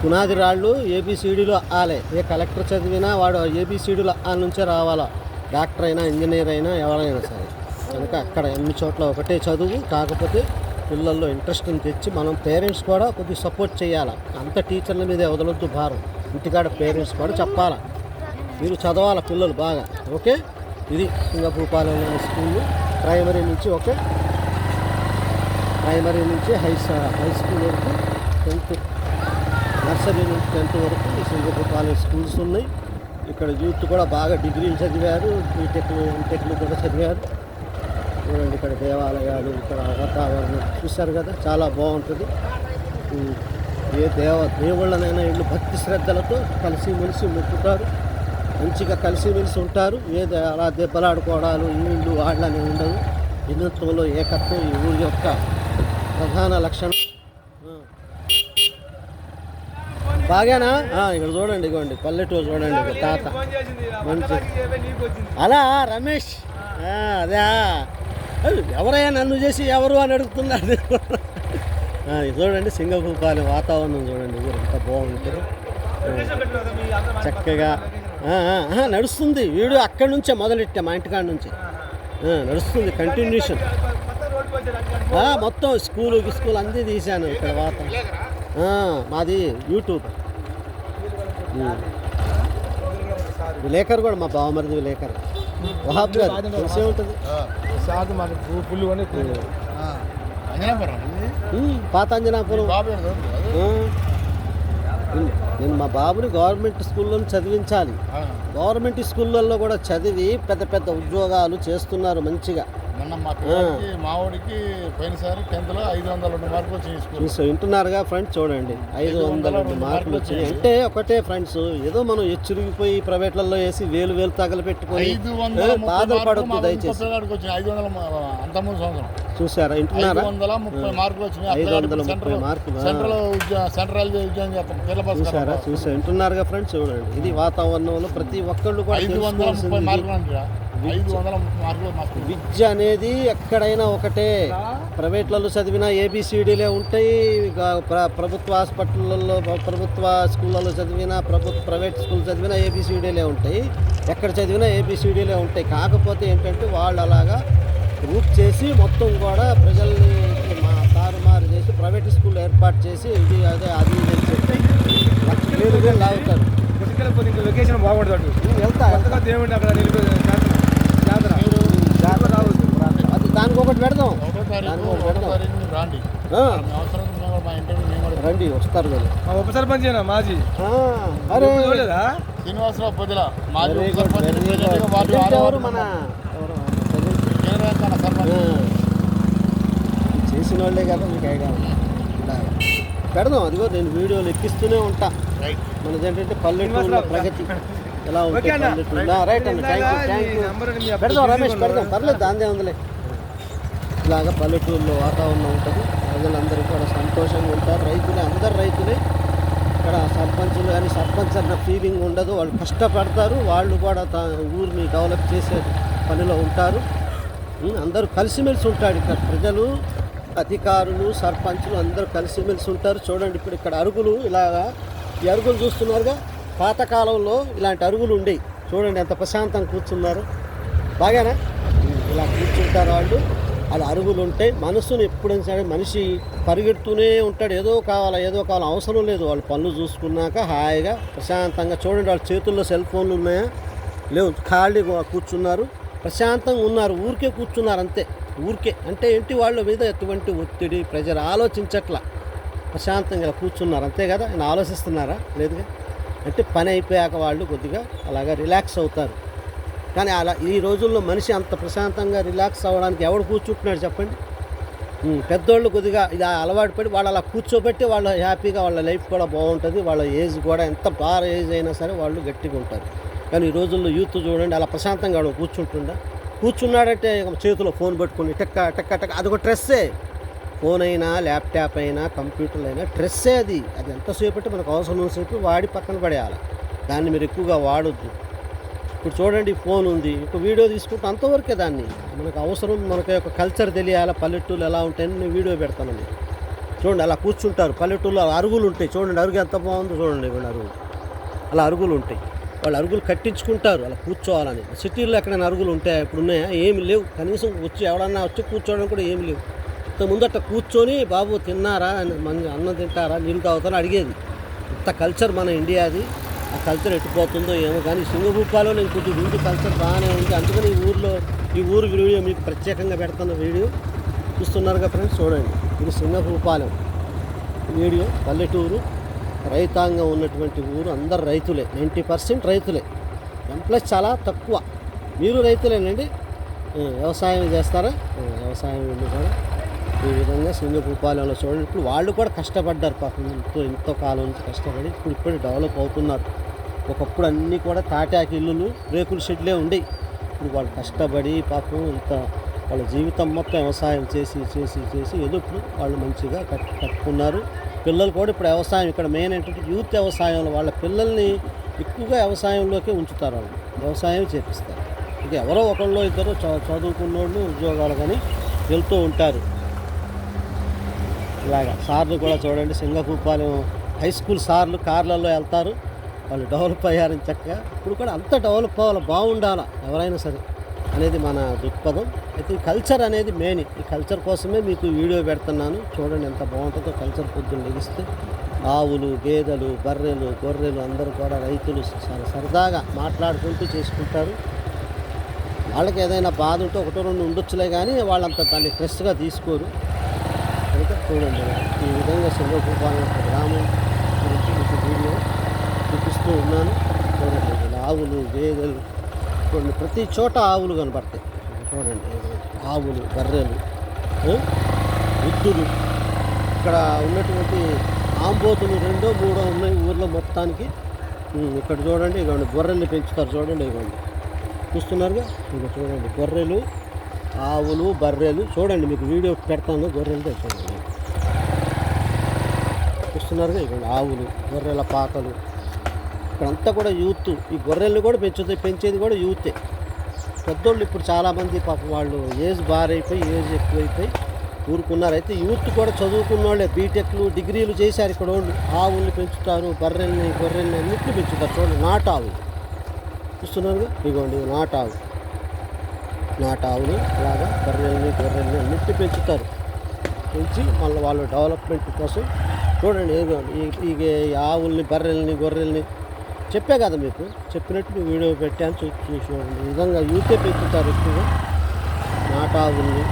Speaker 1: పునాది రాళ్ళు ఏబిసిడీలు ఆలే. ఏ కలెక్టర్ చదివినా వాడు ఏబిసిడీలు ఆల నుంచే రావాలా. డాక్టర్ అయినా, ఇంజనీర్ అయినా, ఎవరైనా సరే. కనుక అక్కడ అన్ని చోట్ల ఒకటే చదువు. కాకపోతే పిల్లల్లో ఇంట్రెస్ట్ని తెచ్చి మనం పేరెంట్స్ కూడా కొద్దిగా సపోర్ట్ చేయాలి. అంత టీచర్ల మీద వదలొద్దు భారం. ఇంటికాడ పేరెంట్స్ కూడా చెప్పాలా, మీరు చదవాలి పిల్లలు బాగా. ఓకే, ఇది సింగపూర్ పాలెంలోని స్కూళ్ళు ప్రైమరీ నుంచి. ఓకే, ప్రైమరీ నుంచి హై స్కూల్ వరకు 10th, నర్సరీ నుంచి 10th వరకు ఈ సింగపూర్ పాలెం స్కూల్స్ ఉన్నాయి. ఇక్కడ యూత్ కూడా బాగా డిగ్రీలు చదివారు, బీటెక్లు, ఎంటెక్లు కూడా చదివారు. చూడండి ఇక్కడ దేవాలయాలు, ఇక్కడ వాతావరణం చూశారు కదా, చాలా బాగుంటుంది. ఏ దేవుళ్ళనైనా వీళ్ళు భక్తి శ్రద్ధలతో కలిసిమెలిసి మొక్కుతారు, మంచిగా కలిసిమెలిసి ఉంటారు. అలా దెబ్బలాడుకోవడాలు వీళ్ళు వాళ్ళని ఉండవు. హిందుత్వంలో ఏకత్వం ఈ ఊరి యొక్క ప్రధాన లక్షణం. బాగానా? ఇక్కడ చూడండి, ఇవ్వండి పల్లెటూరు చూడండి, తాత మంచి. అలా రమేష్, అదే ఎవరైనా నన్ను చేసి ఎవరు అని అడుగుతున్నాడు. చూడండి సింగపూర్ పాలెం వాతావరణం చూడండి, ఊరు ఎంత బాగుంటుంది. చక్కగా నడుస్తుంది. వీడియో అక్కడి నుంచే మొదలెట్టా, మా ఇంటికాడ నుంచి నడుస్తుంది కంటిన్యూషన్. మొత్తం స్కూల్ అన్నీ తీశాను ఇక్కడ వాతావరణం. మాది యూట్యూబ్ విలేకరు కూడా, మా బావమరిది విలేకరు వహాబ్ గారు తెలిసే ఉంటుంది. పాత అంజనాపురం. నేను మా బాబుని గవర్నమెంట్ స్కూల్లో చదివించాలి. గవర్నమెంట్ స్కూళ్ళల్లో కూడా చదివి పెద్ద పెద్ద ఉద్యోగాలు చేస్తున్నారు మంచిగా.
Speaker 3: మావాడికి పోయినసారి 10th 502 మార్కులు వచ్చాయి.
Speaker 1: వింటున్నారుగా ఫ్రెండ్స్, చూడండి 502 మార్కులు వచ్చినాయి. అంటే ఒకటే ఫ్రెండ్స్, ఏదో మనం ఎచ్చురిగిపోయి ప్రైవేట్లలో వేసి వేలు తగలపెట్టుకొని బాధపడద్దు దయచేసి. చూసారా, వింటున్నారా?
Speaker 3: 530 మార్కులు వచ్చినాయి.
Speaker 1: 530 మార్కులు.
Speaker 3: సెంట్రల్ రైల్వే ఉద్యోగం చేస్తాం.
Speaker 1: చూసారా వింటున్నారుగా ఫ్రెండ్స్, చూడండి ఇది వాతావరణంలో ప్రతి ఒక్కళ్ళు కూడా
Speaker 3: 530 మార్కులు అంటారా? 530 మార్కులు.
Speaker 1: విద్య అనేది ఎక్కడైనా ఒకటే. ప్రైవేట్లలో చదివినా ఏబిసిడీలే ఉంటాయి, ప్రభుత్వ హాస్పిటల్లో ప్రభుత్వ స్కూళ్ళలో చదివినా ప్రైవేట్ స్కూల్ చదివినా ఏబిసిడీలే ఉంటాయి. ఎక్కడ చదివినా ఏబిసిడీలే ఉంటాయి. కాకపోతే ఏంటంటే వాళ్ళు అలాగా గ్రూప్ చేసి మొత్తం కూడా ప్రజల్ని తారుమారు చేసి ప్రైవేట్ స్కూల్ ఏర్పాటు చేసి ఇది అదే అది అని చెప్పి లక్ష లాగుతారు.
Speaker 2: లొకేషన్ బాగుండదు.
Speaker 1: వెళ్తా
Speaker 2: దేవుడిని అక్కడ
Speaker 1: అది దానికి ఒకటి పెడదాం. రండి వస్తారు కదా.
Speaker 2: ఉప సర్పంచ్ మాజీ
Speaker 1: అరే
Speaker 3: శ్రీనివాసరావు పొదిల మాజీ
Speaker 1: ఎవరు మన చేసిన వాళ్ళే కదా మీకు ఐడియా పెడదాం. అదిగో నేను వీడియోలు ఎక్కిస్తూనే ఉంటా. మనదేంటంటే పల్లెటూరులో ప్రగతి ఎలా ఉంటుంది. రైట్ అండి, థ్యాంక్ యూ. పెడదాం రమేష్, పెడదాం, పర్లేదు, దాందే ఉందిలే. ఇలాగా పల్లెటూరులో వాతావరణం ఉంటుంది. ప్రజలందరూ కూడా సంతోషంగా ఉంటారు. రైతులే, అందరు రైతులే. ఇక్కడ సర్పంచులు కానీ సర్పంచ్ అన్న ఫీలింగ్ ఉండదు. వాళ్ళు కష్టపడతారు. వాళ్ళు కూడా ఊరిని డెవలప్ చేసే పనిలో ఉంటారు. అందరూ కలిసిమెలిసి ఉంటాడు ఇక్కడ. ప్రజలు, అధికారులు, సర్పంచులు అందరూ కలిసిమెలిసి ఉంటారు. చూడండి ఇప్పుడు ఇక్కడ అరుగులు, ఇలాగా ఈ అరుగులు చూస్తున్నారుగా. పాతకాలంలో ఇలాంటి అరుగులు ఉండేవి. చూడండి ఎంత ప్రశాంతంగా కూర్చున్నారు. బాగానా ఇలా కూర్చుంటారు వాళ్ళు. అలా అరుగులు ఉంటాయి. మనసును ఎప్పుడైనా సరే మనిషి పరిగెడుతూనే ఉంటాడు. ఏదో కావాలా అవసరం లేదు. వాళ్ళు పనులు చూసుకున్నాక హాయిగా ప్రశాంతంగా చూడండి. వాళ్ళ చేతుల్లో సెల్ ఫోన్లు ఉన్నాయా లేవు, ఖాళీగా కూర్చున్నారు, ప్రశాంతంగా ఉన్నారు. ఊరికే కూర్చున్నారు అంతే. ఊరికే అంటే ఏంటి, వాళ్ళ మీద ఎటువంటి ఒత్తిడి ప్రెజర్ ఆలోచించట్లా, ప్రశాంతంగా కూర్చున్నారు అంతే కదా. ఆయన ఆలోచిస్తున్నారా? లేదుగా. అంటే పని అయిపోయాక వాళ్ళు కొద్దిగా అలాగా రిలాక్స్ అవుతారు. కానీ అలా ఈ రోజుల్లో మనిషి అంత ప్రశాంతంగా రిలాక్స్ అవ్వడానికి ఎవడు కూర్చుంటున్నాడు చెప్పండి? పెద్దోళ్ళు కొద్దిగా ఇది అలవాటు పడి వాళ్ళు అలా కూర్చోబెట్టి వాళ్ళు హ్యాపీగా వాళ్ళ లైఫ్ కూడా బాగుంటుంది. వాళ్ళ ఏజ్ కూడా ఎంత బాగా ఏజ్ అయినా సరే వాళ్ళు గట్టిగా ఉంటారు. కానీ ఈ రోజుల్లో యూత్ చూడండి అలా ప్రశాంతంగా వాడు కూర్చున్నాడంటే చేతిలో ఫోన్ పెట్టుకుని టెక్క టెక్క టెక్క, అది ఒక స్ట్రెస్సే. ఫోన్ అయినా ల్యాప్టాప్ అయినా కంప్యూటర్ అయినా స్ట్రెస్సే. అది ఎంతసేపు అంటే మనకు అవసరం సేపు వాడి పక్కన పడేయాలి. దాన్ని మీరు ఎక్కువగా వాడొద్దు. ఇప్పుడు చూడండి ఫోన్ ఉంది, ఒక వీడియో తీసుకుంటే అంతవరకే. దాన్ని మనకు అవసరం, మనకు యొక్క కల్చర్ తెలియాలి, పల్లెటూళ్ళు ఎలా ఉంటాయని నేను వీడియో పెడతాను. చూడండి అలా కూర్చుంటారు. పల్లెటూళ్ళు అరుగులు ఉంటాయి. చూడండి అరుగు ఎంత బాగుందో చూడండి. ఇవ్వండి అరుగులు, అలా అరుగులు ఉంటాయి. వాళ్ళు అరుగులు కట్టించుకుంటారు అలా కూర్చోవాలని. సిటీల్లో ఎక్కడైనా అరుగులు ఉంటాయా? ఇప్పుడు ఉన్నాయా? ఏమి లేవు. కనీసం ఎవడన్నా వచ్చి కూర్చోవడం కూడా ఏమి లేవు. ముందు అట్లా కూర్చొని బాబు తిన్నారా, అన్నం తింటారా, నీళ్ళు తాగుతారా అడిగేది. ఇంత కల్చర్ మన ఇండియాది. ఆ కల్చర్ ఎట్టిపోతుందో ఏమో. కానీ సింగభూపాలో నేను కొంచెం ఇంటి కల్చర్ బాగానే ఉంది. అందుకని ఈ ఊరు వీడియో మీకు ప్రత్యేకంగా పెడుతున్న వీడియో చూస్తున్నారుగా ఫ్రెండ్స్. చూడండి ఇది సింగభూపాలెం వీడియో. పల్లెటూరు, రైతాంగం ఉన్నటువంటి ఊరు. అందరు రైతులే, 90% రైతులే. ఎంప్లాయ్స్ చాలా తక్కువ. మీరు రైతులేనండి? వ్యవసాయం చేస్తారా? వ్యవసాయం కూడా ఈ విధంగా సింగభూపాలెంలో చూడండి. ఇప్పుడు వాళ్ళు కూడా కష్టపడ్డారు పాపం. ఎంతో కాలం నుంచి కష్టపడి ఇప్పుడు డెవలప్ అవుతున్నారు. ఒకప్పుడు అన్నీ కూడా తాటాకి ఇల్లులు, రేకుల షెడ్లే ఉండేవి. ఇప్పుడు వాళ్ళు కష్టపడి పాపం ఇంత వాళ్ళ జీవితం మొత్తం వ్యవసాయం చేసి చేసి చేసి ఏదో ఇప్పుడు వాళ్ళు మంచిగా కట్టుకున్నారు. పిల్లలు కూడా ఇప్పుడు వ్యవసాయం, ఇక్కడ మెయిన్ ఏంటంటే యూత్ వ్యవసాయంలో వాళ్ళ పిల్లల్ని ఎక్కువగా వ్యవసాయంలోకే ఉంచుతారు. వాళ్ళు వ్యవసాయం చేపిస్తారు. ఇక ఎవరో ఒకళ్ళు ఇద్దరు చదువుకున్న వాళ్ళు ఉద్యోగాలు కానీ వెళ్తూ ఉంటారు. ఇలాగా సార్లు కూడా చూడండి. సింగభూపాలెం హై స్కూల్ సార్లు కార్లలో వెళ్తారు. వాళ్ళు డెవలప్ అయ్యారని చక్కగా. ఇప్పుడు కూడా అంత డెవలప్ అవ్వాలి, బాగుండాలా ఎవరైనా సరే అనేది మన దృక్పథం. అయితే ఈ కల్చర్ అనేది మెయిన్. ఈ కల్చర్ కోసమే మీకు వీడియో పెడుతున్నాను. చూడండి ఎంత బాగుంటుందో కల్చర్. పొద్దున్న లెగిస్తే ఆవులు, గేదెలు, బర్రెలు, గొర్రెలు అందరూ కూడా రైతులు సరదాగా మాట్లాడుకుంటూ చేసుకుంటారు. వాళ్ళకి ఏదైనా బాధ ఉంటే ఒకటో రెండు ఉండొచ్చులే, కానీ వాళ్ళంతా దాన్ని ఫ్రెష్గా తీసుకోరు. అయితే చూడండి ఈ విధంగా సింగభూపాలెం గ్రామం గురించి మీకు వీడియో చూపిస్తూ ఉన్నాను. చూడండి ఆవులు, గేదెలు, చూడండి ప్రతి చోట ఆవులు కనపడతాయి. చూడండి ఆవులు, బర్రెలు, ఎద్దులు. ఇక్కడ ఉన్నటువంటి ఆంబోతులు 2, 3 ఉన్నాయి ఊర్లో మొత్తానికి. ఇక్కడ చూడండి ఇవ్వండి గొర్రెల్ని పెంచుతారు. చూడండి ఇవ్వండి చూస్తున్నారుగా. ఇక చూడండి గొర్రెలు, ఆవులు బర్రెలు చూడండి, మీకు వీడియో పెడతాను. గొర్రెలతో చూడండి, చూస్తున్నారుగా. ఇక ఆవులు, గొర్రెల పాకలు, ఇక్కడంతా కూడా యూత్. ఈ గొర్రెల్ని కూడా పెంచేది కూడా యూతే. పెద్దోళ్ళు ఇప్పుడు చాలామంది పాపం వాళ్ళు ఏజ్ బారైపోయి, ఏజ్ ఎక్కువైపోయి ఊరుకున్నారు. అయితే యూత్ కూడా చదువుకున్న వాళ్ళే, బీటెక్లు, డిగ్రీలు చేశారు ఇక్కడ వాళ్ళు. ఆవుల్ని పెంచుతారు, గొర్రెల్ని అన్నింటినీ పెంచుతారు. చూడండి, నాటావులు చూస్తున్నారుగా. ఇదిగోండి నాటావులు అలాగా గొర్రెల్ని అన్నింటినీ పెంచుతారు. పెంచి మళ్ళీ వాళ్ళు డెవలప్మెంట్ కోసం చూడండి. ఈ ఆవుల్ని, గొర్రెల్ని చెప్పే కదా మీకు, చెప్పినట్టు వీడియో పెట్టాను, చూసి చూడండి. ఈ విధంగా యూతే పెంచుతారు ఎక్కువగా నాటావుల్ని.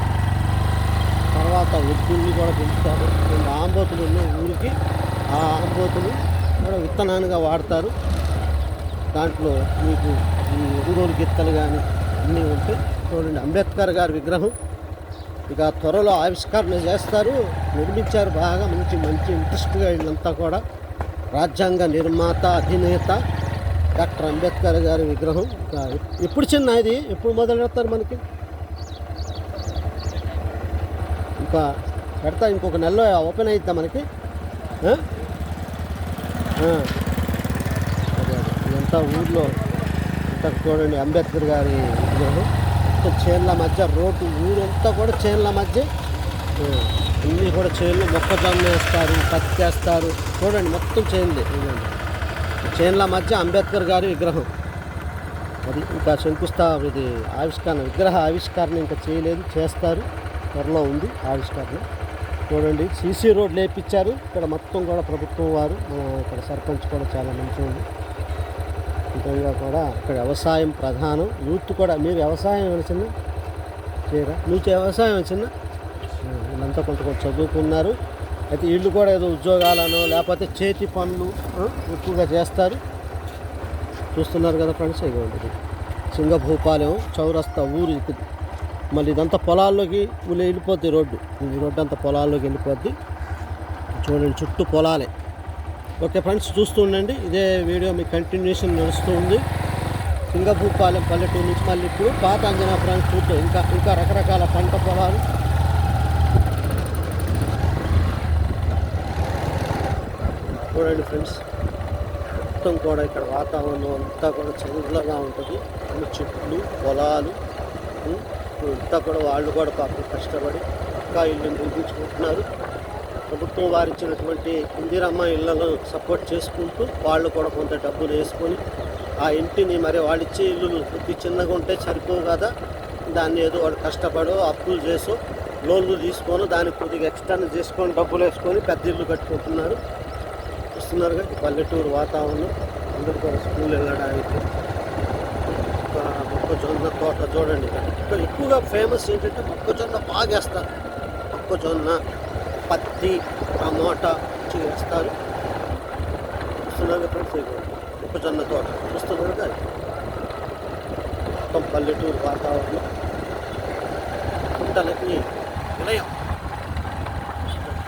Speaker 1: తర్వాత ఎద్దుల్ని కూడా పెంచుతారు. 2 ఆంబోతులు ఉన్నాయి ఊరికి. ఆ ఆంబోతులు కూడా విత్తనాలుగా వాడతారు. దాంట్లో మీకు ఈ ఒంగోలు గిత్తలు కానీ అన్నీ ఉంటాయి. చూడండి, అంబేద్కర్ గారి విగ్రహం ఇక త్వరలో ఆవిష్కరణ చేస్తారు. నిర్మించారు బాగా మంచి ఇంట్రెస్ట్గా. వీళ్ళంతా కూడా రాజ్యాంగ నిర్మాత, అధినేత డాక్టర్ అంబేద్కర్ గారి విగ్రహం. ఇంకా ఎప్పుడు చిన్న ఇది ఎప్పుడు మొదలు పెడతారు మనకి? ఇంకా పెడతా, ఇంకొక నెలలో ఓపెన్ అవుతా మనకి. అదే ఇదంతా ఊర్లో అంతా చూడండి, అంబేద్కర్ గారి విగ్రహం. మొత్తం చేన్ల మధ్య రోడ్డు, ఊరంతా కూడా చేన్ల మధ్య. అన్నీ కూడా చేన్లు, మొక్కజొన్న వేస్తారు, పత్తి వేస్తారు. చూడండి, మొత్తం చేన్లే. చేన్ల మధ్య అంబేద్కర్ గారి విగ్రహం. అది ఇంకా ఇది విగ్రహ ఆవిష్కరణ ఇంకా చేయలేదు, చేస్తారు. త్వరలో ఉంది ఆవిష్కరణ. చూడండి, సీసీ రోడ్లు వేయించారు ఇక్కడ మొత్తం కూడా ప్రభుత్వం వారు. ఇక్కడ సర్పంచ్ కూడా చాలా మంచిగా ఉంది. విధంగా కూడా ఇక్కడ వ్యవసాయం ప్రధానం. యూత్ కూడా, మీరు వ్యవసాయం చిన్న చేయరా? నువ్వు వ్యవసాయం చిన్న వీళ్ళంతా కొంత చదువుకున్నారు. అయితే వీళ్ళు కూడా ఏదో ఉద్యోగాలను లేకపోతే చేతి పనులు ఎక్కువగా చేస్తారు. చూస్తున్నారు కదా ఫ్రెండ్స్. ఇవ్వండి, సింగభూపాలెం చౌరస్తా ఊరు. మళ్ళీ ఇదంతా పొలాల్లోకి వెళ్ళిపోద్ది రోడ్డు. ఈ రోడ్డు అంతా పొలాల్లోకి వెళ్ళిపోద్ది. చూడండి, చుట్టూ పొలాలే. ఓకే ఫ్రెండ్స్, చూస్తూ ఉండండి. ఇదే వీడియో మీకు కంటిన్యూషన్ నడుస్తూ ఉంది. సింగభూపాలెం పల్లెటూరు నుంచి మళ్ళీ ఇప్పుడు పాత అంజనాపురం చూద్దాం. ఇంకా రకరకాల పంట పొలాలు. చూడండి ఫ్రెండ్స్, మొత్తం కూడా ఇక్కడ వాతావరణం అంతా కూడా చల్లగా ఉంటుంది. అన్ని చెట్లు, పొలాలు అంతా కూడా వాళ్ళు కూడా పాపం కష్టపడి ఇంకా ఇల్లు నిర్మించుకుంటున్నారు. ప్రభుత్వం వారు ఇచ్చినటువంటి ఇందిరమ్మ ఇళ్లను సపోర్ట్ చేసుకుంటూ వాళ్ళు కూడా కొంత డబ్బులు వేసుకొని ఆ ఇంటిని, మరి వాళ్ళు ఇచ్చే ఇల్లులు కొద్ది చిన్నగా ఉంటే సరిపోవు కదా, దాన్ని ఏదో వాళ్ళు కష్టపడో అప్పులు చేసో లోన్లు తీసుకొని దానికి కొద్దిగా ఎక్స్టర్న్ చేసుకొని డబ్బులు వేసుకొని పెద్ద ఇల్లు కట్టుకుంటున్నారు. చూస్తున్నారుగా పల్లెటూరు వాతావరణం. అందరూ కూడా స్కూల్ వెళ్ళడానికి. మొక్కజొన్న తోట చూడండి. ఇక్కడ ఎక్కువగా ఫేమస్ ఏంటంటే మొక్కజొన్న బాగా వేస్తారు. మొక్కజొన్న, పత్తి, టమోటా వేస్తారు. చూస్తున్నారు ఫ్రెండ్స్, మొక్కజొన్న తోట చూస్తున్నారు కదా. మొత్తం పల్లెటూరు వాతావరణం, కుంటలకి నిలయం.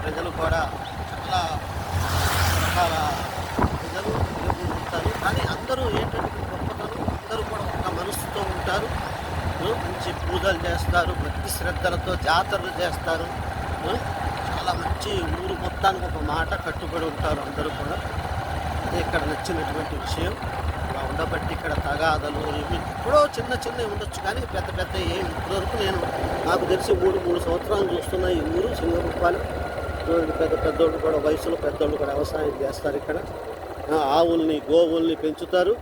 Speaker 1: ప్రజలు కూడా చాలా రకాల ప్రజలు ఉంటారు. కానీ అందరూ ఏంటంటే గొప్పతనం, అందరూ కూడా ఒక మనసుతో ఉంటారు. మంచి పూజలు చేస్తారు, భక్తి శ్రద్ధలతో జాతరలు చేస్తారు. చాలా మంచి ఊరు మొత్తానికి ఒక మాట కట్టుబడి ఉంటారు అందరూ కూడా. అదే ఇక్కడ నచ్చినటువంటి విషయం. ఇలా ఉండబట్టి ఇక్కడ తగాదలు ఇవి ఎప్పుడో చిన్నవి ఉండొచ్చు, కానీ పెద్ద ఏమి ఇప్పటివరకు నాకు తెలిసి 3 సంవత్సరాలు చూస్తున్న ఈ ఊరు సింగభూపాలెం. పెద్దోళ్ళు కూడా, వయసులో పెద్దోళ్ళు కూడా వ్యవసాయం చేస్తారు ఇక్కడ. ఆవుల్ని, గోవుల్ని పెంచుతారు.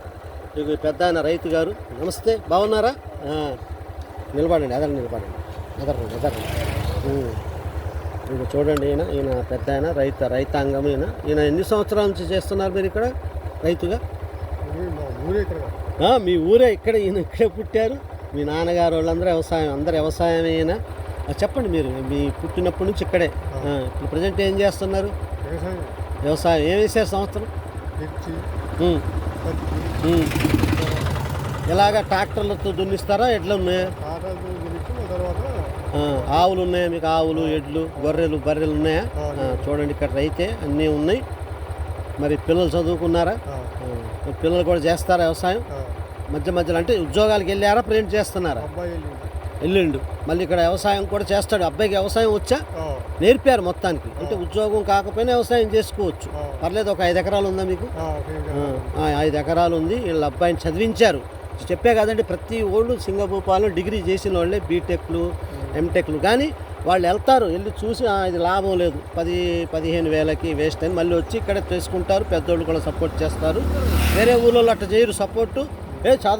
Speaker 1: ఇక పెద్ద ఆయన రైతు గారు. నమస్తే, బాగున్నారా? నిలబడండి, నిలబడండి. ఇక చూడండి, ఈయన పెద్ద ఆయన రైతాంగం. ఈయన ఎన్ని సంవత్సరాల నుంచి చేస్తున్నారు మీరు ఇక్కడ రైతుగా? మీ ఊరే ఇక్కడ, ఈయన ఇక్కడే పుట్టారు. మీ నాన్నగారు వాళ్ళందరూ అందరూ వ్యవసాయమేనా? చెప్పండి, మీరు మీ పుట్టినప్పటి నుంచి ఇక్కడే. ఇప్పుడు ప్రజెంట్ ఏం చేస్తున్నారు? వ్యవసాయం. ఏం వేసారు సంవత్సరం? ఎలాగా ట్రాక్టర్లతో దున్నిస్తారా? ఎడ్లు ఉన్నాయా? ఆవులు ఉన్నాయా మీకు? ఆవులు, ఎడ్లు, బర్రెలు ఉన్నాయా? చూడండి, ఇక్కడ రైతే అన్నీ ఉన్నాయి. మరి పిల్లలు చదువుకున్నారా? పిల్లలు కూడా చేస్తారా వ్యవసాయం? మధ్యలో అంటే ఉద్యోగాలకు వెళ్ళారా, ప్రజెంట్ చేస్తున్నారా? వెళ్ళిండు. మళ్ళీ ఇక్కడ వ్యవసాయం కూడా చేస్తాడు. అబ్బాయికి వ్యవసాయం వచ్చా, నేర్పారు మొత్తానికి. అంటే ఉద్యోగం కాకపోయినా వ్యవసాయం చేసుకోవచ్చు, పర్లేదు. ఒక 5 ఎకరాలు ఉందా మీకు? 5 ఎకరాలు ఉంది. వీళ్ళ అబ్బాయిని చదివించారు. చెప్పే కదండి, ప్రతి ఓళ్ళు సింగభూపాలను డిగ్రీ చేసిన వాళ్ళే, బీటెక్లు ఎంటెక్లు. కానీ వాళ్ళు వెళ్తారు, వెళ్ళి చూసి ఇది లాభం లేదు, 10-15 వేలకి వేస్ట్ అని మళ్ళీ వచ్చి ఇక్కడ చేసుకుంటారు. పెద్దోళ్ళు కూడా సపోర్ట్ చేస్తారు. వేరే ఊళ్ళో అట్లా చేయరు సపోర్టు.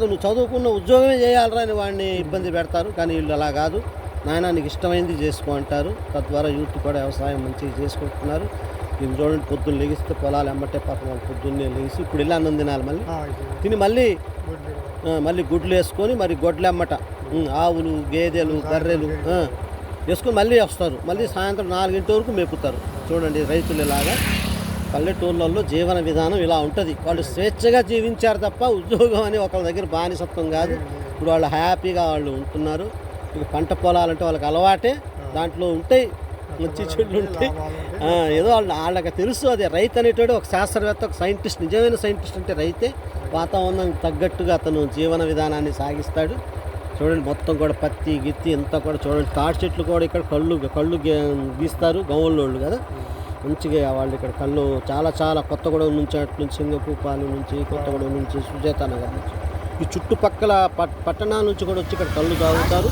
Speaker 1: నువ్వు చదువుకున్న ఉద్యోగమే చేయాలరా అని వాడిని ఇబ్బంది పెడతారు. కానీ వీళ్ళు అలా కాదు, నాయన నీకు ఇష్టమైంది చేసుకో అంటారు. తద్వారా యూత్ కూడా వ్యవసాయం మంచిగా చేసుకుంటున్నారు. ఇది చూడండి, పొద్దున్న లెగిస్తే పొలాలు ఎమ్మటే పాపం వాళ్ళు పొద్దున్నే లెగిసి ఇప్పుడు ఇలా అన్నం తినాలి, మళ్ళీ తిని మళ్ళీ గుడ్లు వేసుకొని మరి గొడ్లు ఎమ్మట ఆవులు గేదెలు బర్రెలు వేసుకొని మళ్ళీ వస్తారు. మళ్ళీ సాయంత్రం 4 వరకు మేపుతారు. చూడండి రైతులు ఇలాగా పల్లెటూళ్ళల్లో జీవన విధానం ఇలా ఉంటుంది. వాళ్ళు స్వేచ్ఛగా జీవించారు తప్ప ఉద్యోగం అని ఒకళ్ళ దగ్గర బానిసత్వం కాదు. ఇప్పుడు వాళ్ళు హ్యాపీగా వాళ్ళు ఉంటున్నారు. ఇక పంట పొలాలంటే వాళ్ళకి అలవాటే, దాంట్లో ఉంటాయి మంచి చెట్లు ఉంటాయి. ఏదో వాళ్ళకి తెలుసు. అదే రైతు అనేటోడు ఒక శాస్త్రవేత్త, ఒక సైంటిస్ట్, నిజమైన సైంటిస్ట్ అంటే రైతే. వాతావరణం తగ్గట్టుగా అతను జీవన విధానాన్ని సాగిస్తాడు. చూడండి మొత్తం కూడా పత్తి గిత్తి ఇంతా కూడా చూడండి. తాటి చెట్లు కూడా ఇక్కడ కళ్ళు గీస్తారు, గౌళ్ళోళ్ళు కదా మంచిగా. వాళ్ళు ఇక్కడ కళ్ళు చాలా కొత్తగూడెం నుంచి, అటు సింగపూపాలెం నుంచి, కొత్తగూడెం నుంచి, సుజాత నగర్ నుంచి, ఈ చుట్టుపక్కల పట్టణాల నుంచి కూడా వచ్చి ఇక్కడ కళ్ళు తాగుతారు.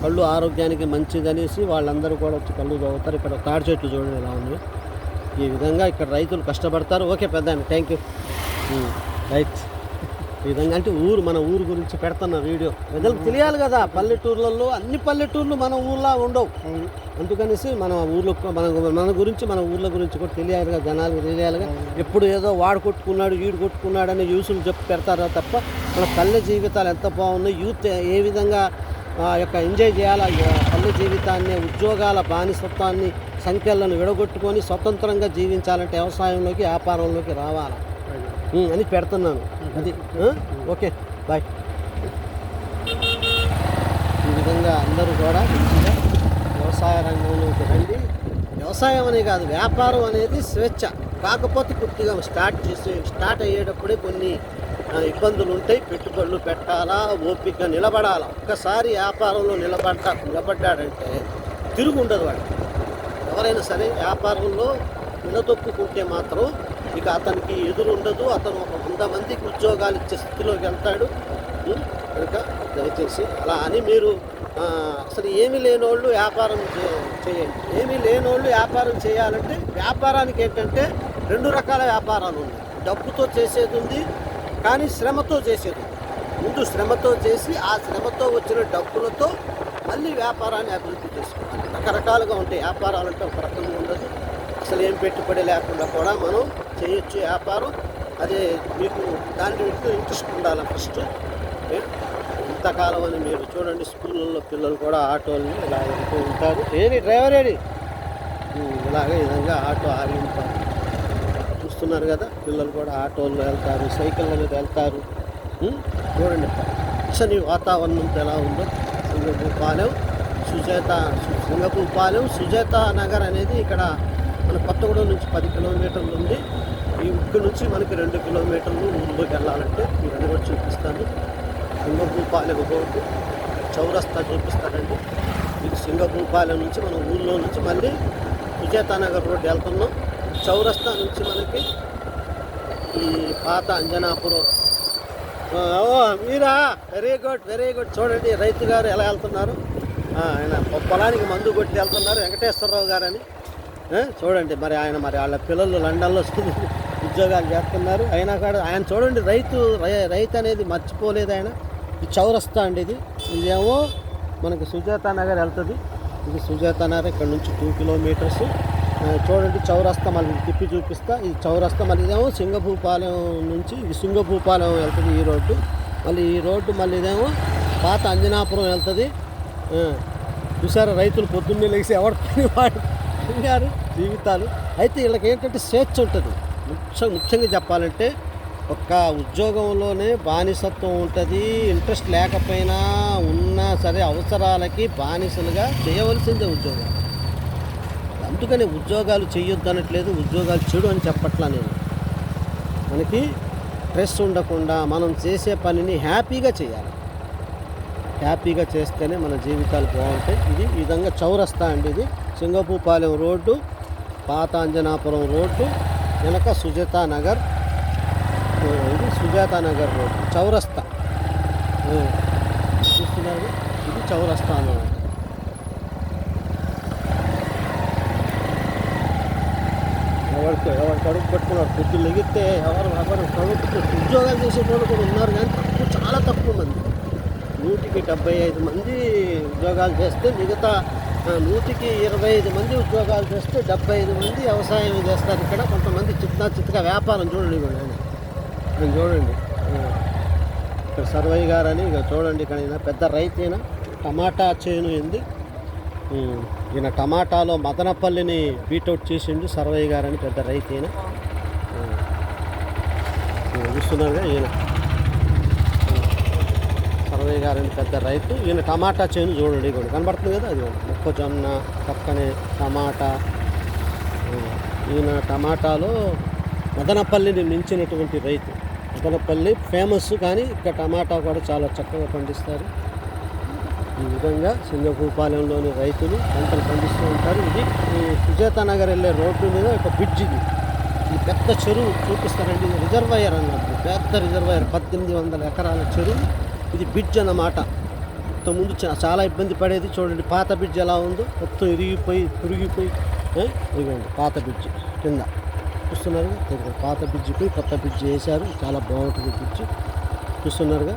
Speaker 1: కళ్ళు ఆరోగ్యానికి మంచిదనేసి వాళ్ళందరూ కూడా వచ్చి కళ్ళు తాగుతారు. ఇక్కడ తాడి చెట్లు చూడండి ఎలా ఉంది. ఈ విధంగా ఇక్కడ రైతులు కష్టపడతారు. ఓకే పెద్ద, థ్యాంక్ యూ. రైట్. ఈ విధంగా అంటే మన ఊరు గురించి పెడుతున్న వీడియో ప్రజలకు తెలియాలి కదా. పల్లెటూర్లలో అన్ని పల్లెటూర్లు మన ఊర్లా ఉండవు. అందుకనేసి మన ఊర్లో మన గురించి, మన ఊర్ల గురించి కూడా తెలియాలిగా, జనాలకు తెలియాలిగా. ఎప్పుడు ఏదో వాడు కొట్టుకున్నాడు వీడు కొట్టుకున్నాడు అని యూసులు చెప్పి పెడతారా తప్ప మన పల్లె జీవితాలు ఎంత బాగున్నాయి, యూత్ ఏ విధంగా ఎంజాయ్ చేయాలా పల్లె జీవితాన్ని, ఉద్యోగాల బానిసత్వాన్ని, సంఖ్యలను విడగొట్టుకొని స్వతంత్రంగా జీవించాలంటే వ్యవసాయంలోకి, వ్యాపారంలోకి రావాలా అని పెడుతున్నాను. అది ఓకే, బాయ్. ఈ విధంగా అందరూ కూడా మంచిగా వ్యవసాయ రంగంలోకి రండి. వ్యవసాయం అనే కాదు, వ్యాపారం అనేది స్వేచ్ఛ. కాకపోతే కొద్దిగా స్టార్ట్ అయ్యేటప్పుడే కొన్ని ఇబ్బందులు ఉంటాయి. పెట్టుబడులు పెట్టాలా, ఓపిక నిలబడాలా. ఒక్కసారి వ్యాపారంలో నిలబడ్డాడంటే తిరుగు ఉండదు వాడు. ఎవరైనా సరే వ్యాపారంలో నిలదొక్కుంటే మాత్రం ఇక అతనికి ఎదురు ఉండదు. అతను ఒక 100 మందికి ఉద్యోగాలు ఇచ్చే స్థితిలోకి వెళ్తాడు. కనుక దయచేసి అలా అని మీరు అసలు ఏమీ లేనోళ్ళు వ్యాపారం చేయండి. ఏమీ లేనోళ్ళు వ్యాపారం చేయాలంటే, వ్యాపారానికి ఏంటంటే 2 రకాల వ్యాపారాలు ఉన్నాయి. డబ్బుతో చేసేది ఉంది, కానీ శ్రమతో చేసేది. ముందు శ్రమతో చేసి ఆ శ్రమతో వచ్చిన డబ్బులతో మళ్ళీ వ్యాపారాన్ని అభివృద్ధి చేసుకోవాలి. రకరకాలుగా ఉంటాయి వ్యాపారాలు. అంటే ఒక రకంగా ఉండదు. అసలు ఏం పెట్టుబడి లేకుండా కూడా మనం చేయొచ్చు వ్యాపారం. అదే మీకు దాని మీద ఇంట్రెస్ట్ ఉండాలి ఫస్ట్. ఇంతకాలం అని మీరు చూడండి, స్కూళ్ళల్లో పిల్లలు కూడా ఆటోల్ని ఇలా వెళ్తూ ఉంటారు. డ్రైవర్ ఏడి ఇలాగే విధంగా ఆటో ఆగి ఉంటారు. చూస్తున్నారు కదా, పిల్లలు కూడా ఆటోల్లో వెళ్తారు, సైకిళ్ళ మీద వెళ్తారు. చూడండి పచ్చని వాతావరణం ఎలా ఉందో. సింగపూపాలెం సుజాత నగర్ అనేది ఇక్కడ మన కొత్తగూడెం నుంచి 10 కిలోమీటర్లు ఉంది. ఇక్కడ నుంచి మనకి 2 కిలోమీటర్లు ముందుకు వెళ్ళాలంటే ఈ 2 కూడా చూపిస్తాను. సింగపూపాలెం రోడ్డు చౌరస్తా చూపిస్తానండి. ఇది సింగపూపాలెం నుంచి మన ఊళ్ళో నుంచి మళ్ళీ సుజాత నగర్ రోడ్డు వెళ్తున్నాం. చౌరస్తా నుంచి మనకి ఈ పాత అంజనాపురం. మీరా వెరీ గుడ్. చూడండి రైతు గారు ఎలా వెళ్తున్నారు. ఆయన పొలానికి మందు కొట్టి వెళ్తున్నారు, వెంకటేశ్వరరావు గారని. చూడండి మరి వాళ్ళ పిల్లలు లండన్లో ఉద్యోగాలు చేస్తున్నారు. అయినా కూడా ఆయన చూడండి, రైతు అనేది మర్చిపోలేదు ఆయన. ఇది చౌరస్తా అండి. ఇదేమో మనకి సుజాత నగర్ వెళ్తుంది. ఇది సుజాత నగర్ ఇక్కడ నుంచి 2 కిలోమీటర్స్. చూడండి చౌరస్తా మళ్ళీ తిప్పి చూపిస్తా. ఈ చౌరస్తా మళ్ళీ ఇదేమో సింగపూపాలెం నుంచి ఇది సింగపూపాలెం వెళ్తుంది ఈ రోడ్డు. మళ్ళీ ఈ రోడ్డు మళ్ళీ ఇదేమో పాత అంజనాపురం వెళ్తుంది. చూసారా రైతులు పొద్దున్నే లేచి ఎవరి పని వాడు గారు జీవితాలు. అయితే వీళ్ళకి ఏంటంటే స్వేచ్ఛ ఉంటుంది. ముఖ్యంగా చెప్పాలంటే ఒక్క ఉద్యోగంలోనే బానిసత్వం ఉంటుంది. ఇంట్రెస్ట్ లేకపోయినా ఉన్నా సరే అవసరాలకి బానిసలుగా చేయవలసిందే ఉద్యోగాలు. అందుకని ఉద్యోగాలు చేయొద్దు అనట్లేదు, ఉద్యోగాలు చెడు అని చెప్పట్లా నేను. మనకి స్ట్రెస్ ఉండకుండా మనం చేసే పనిని హ్యాపీగా చేయాలి. హ్యాపీగా చేస్తేనే మన జీవితాలు బాగుంటాయి. ఇది ఈ విధంగా చౌరస్తా అండి. ఇది సింగపూపాలెం రోడ్డు, పాత అంజనాపురం రోడ్డు, వెనక సుజాతా నగర్. ఇది సుజాతా నగర్ రోడ్డు చౌరస్తా చూస్తున్నారు. ఇది చౌరస్తా అన్నమాట. ఎవరు కడుపు పట్టుకున్నారు, పొద్దులు లెగితే ఎవరు కడుపు ఉద్యోగాలు చేసేటోళ్ళు కూడా ఉన్నారు, కానీ తక్కువ, చాలా తక్కువ మంది. 100కి 75 మంది ఉద్యోగాలు చేస్తే మిగతా 100కి 25 మంది ఉద్యోగాలు చేస్తే 75 మంది వ్యవసాయం చేస్తారు. ఇక్కడ కొంతమంది చిత్తగా వ్యాపారం చూడండి. నేను చూడండి ఇక్కడ సర్వయ్య గారని ఇక చూడండి. ఇక్కడ ఈయన పెద్ద రైతు, ఈయన టమాటా చేను ఏంది, ఈయన టమాటాలో మదనపల్లిని బీటౌట్ చేసిండు సర్వయ్య గారని పెద్ద రైతు. ఈయన చూస్తున్నారుగా, ఈయన సర్వయ్య గారని పెద్ద రైతు. ఈయన టమాటా చేను చూడండి, కూడా కనబడుతుంది కదా, అది మొక్కజొన్న పక్కనే టమాటా. ఈయన టమాటాలో మదనపల్లిని మించినటువంటి రైతు. మదనపల్లి ఫేమస్, కానీ ఇక్కడ టమాటా కూడా చాలా చక్కగా పండిస్తారు. ఈ విధంగా సింగపూపాలెంలోని రైతులు పంటలు పండిస్తూ ఉంటారు. ఇది ఈ సుజాతా నగర్ వెళ్ళే రోడ్డు మీద ఒక బ్రిడ్జ్. ఇది పెద్ద చెరువు చూపిస్తారండి. ఇది రిజర్వాయర్ అన్నట్టు, పెద్ద రిజర్వాయర్, 1800 ఎకరాల చెరువు. ఇది బ్రిడ్జ్ అన్నమాట. ఇంతకుముందు చాలా ఇబ్బంది పడేది. చూడండి పాత బ్రిడ్జ్ ఎలా ఉందో, మొత్తం ఇరిగిపోయి పురిగిపోయి. ఇదిగోండి పాత బ్రిడ్జ్ కింద చూస్తున్నారుగా. పాత బ్రిడ్జ్ పోయి కొత్త బ్రిడ్జ్ వేశారు, చాలా బాగుంటుంది బ్రిడ్జ్. చూస్తున్నారుగా.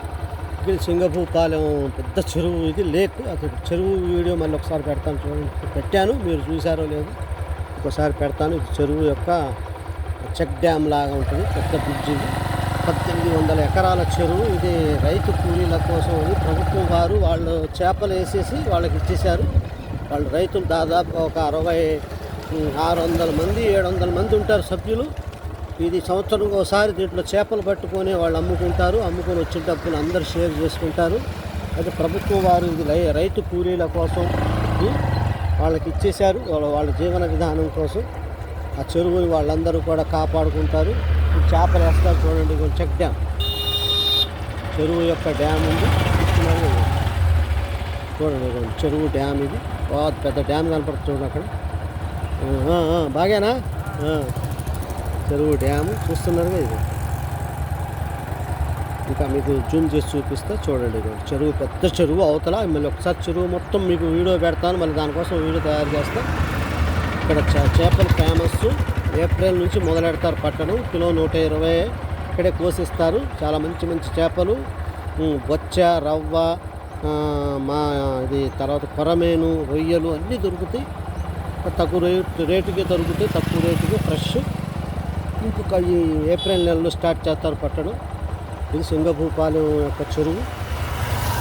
Speaker 1: ఇది సింగపూపాలెం పెద్ద చెరువు. ఇది లేక్. అక్కడ చెరువు వీడియో మళ్ళీ ఒకసారి పెడతాను చూడండి. పెట్టాను, మీరు చూసారో లేదు, ఒకసారి పెడతాను. ఇది చెరువు యొక్క చెక్ డ్యామ్ లాగా ఉంటుంది, పెద్ద బ్రిడ్జ్. ఇది 1800 ఎకరాల చెరువు. ఇది రైతు కూలీల కోసం అని ప్రభుత్వం వారు వాళ్ళు చేపలు వేసేసి వాళ్ళకి ఇచ్చేశారు. వాళ్ళు రైతులు దాదాపు ఒక 600 మంది 700 మంది ఉంటారు సభ్యులు. ఇది సంవత్సరం ఒకసారి దీంట్లో చేపలు పట్టుకొని వాళ్ళు అమ్ముకుంటారు. అమ్ముకొని వచ్చిన డబ్బులు అందరూ షేర్ చేసుకుంటారు. అయితే ప్రభుత్వం వారు ఇది రైతు కూలీల కోసం వాళ్ళకి ఇచ్చేశారు. వాళ్ళ జీవన విధానం కోసం ఆ చెరువుని వాళ్ళందరూ కూడా కాపాడుకుంటారు. చేపలు వేస్తారు చూడండి. చెక్ డ్యామ్, చెరువు యొక్క డ్యామ్ ఉంది చూడండి. చెరువు డ్యామ్ ఇది పెద్ద డ్యామ్ కనపడుతుంది చూడండి అక్కడ. బాగానా చెరువు డ్యాము చూస్తున్నారుగా. ఇది ఇంకా మీకు జూమ్ చేసి చూపిస్తే చూడండి. చెరువు పెద్ద చెరువు అవతల. మళ్ళీ ఒకసారి చెరువు మొత్తం మీకు వీడియో పెడతాను, మళ్ళీ దానికోసం వీడియో తయారు చేస్తాను. ఇక్కడ చేపలు ఫేమస్. ఏప్రిల్ నుంచి మొదలెడతారు పట్టడం. కిలో 120 ఇక్కడే కోసిస్తారు. చాలా మంచి మంచి చేపలు, బొచ్చ, రవ్వ, ఇది తర్వాత కొరమేను, రొయ్యలు అన్నీ దొరుకుతాయి. తక్కువ రేటుకే దొరుకుతాయి, తక్కువ రేటుకే ఫ్రెష్. ఇంకొక ఈ ఏప్రిల్ నెలలో స్టార్ట్ చేస్తారు పట్టడం. ఇది సింగపూపాలెం యొక్క చెరువు.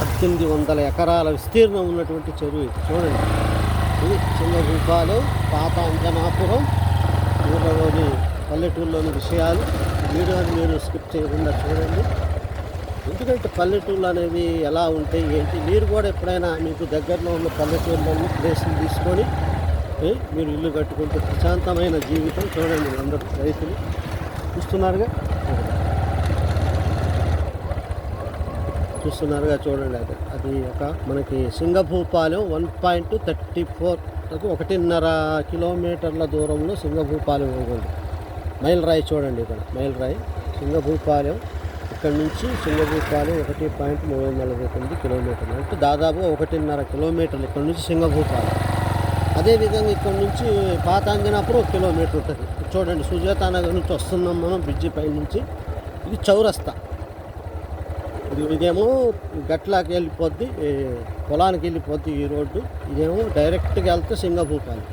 Speaker 1: 1800 ఎకరాల విస్తీర్ణం ఉన్నటువంటి చెరువు ఇది చూడండి. ఇది సింగపూపాలెం, పాత అంజనాపురం ఊళ్ళలోని పల్లెటూరులోని విషయాలు. వీడియోని మీరు స్కిప్ చేయకుండా చూడండి. ఎందుకంటే పల్లెటూళ్ళు అనేవి ఎలా ఉంటాయి ఏంటి, మీరు కూడా ఎప్పుడైనా మీకు దగ్గరలో ఉన్న పల్లెటూరులోని ప్లేస్ని తీసుకొని మీరు ఇల్లు కట్టుకుంటే ప్రశాంతమైన జీవితం. చూడండి అందరూ రైతులు చూస్తున్నారుగా చూడండి. అది ఒక మనకి సింగపూపాలెం 1.34 1.5 కిలోమీటర్ల దూరంలో సింగపూపాలెం ఉంటుంది. మైల్ రాయి చూడండి, ఇక్కడ మైల్ రాయి సింగపూపాలెం. ఇక్కడ నుంచి సింగపూపాలెం 1.349 కిలోమీటర్లు, అంటే దాదాపు 1.5 కిలోమీటర్లు ఇక్కడ నుంచి సింగపూపాలెం. అదేవిధంగా ఇక్కడ నుంచి పాత అంజనాపురం 1 కిలోమీటర్ ఉంటుంది. చూడండి సుజాతా నగర్ నుంచి వస్తున్నాం మనం బ్రిడ్జి పై నుంచి. ఇది చౌరస్తా. ఇదేమో గట్లాకి వెళ్ళిపోద్ది, పొలానికి వెళ్ళిపోద్ది ఈ రోడ్డు. ఇదేమో డైరెక్ట్గా వెళ్తే సింగపూపాలెం.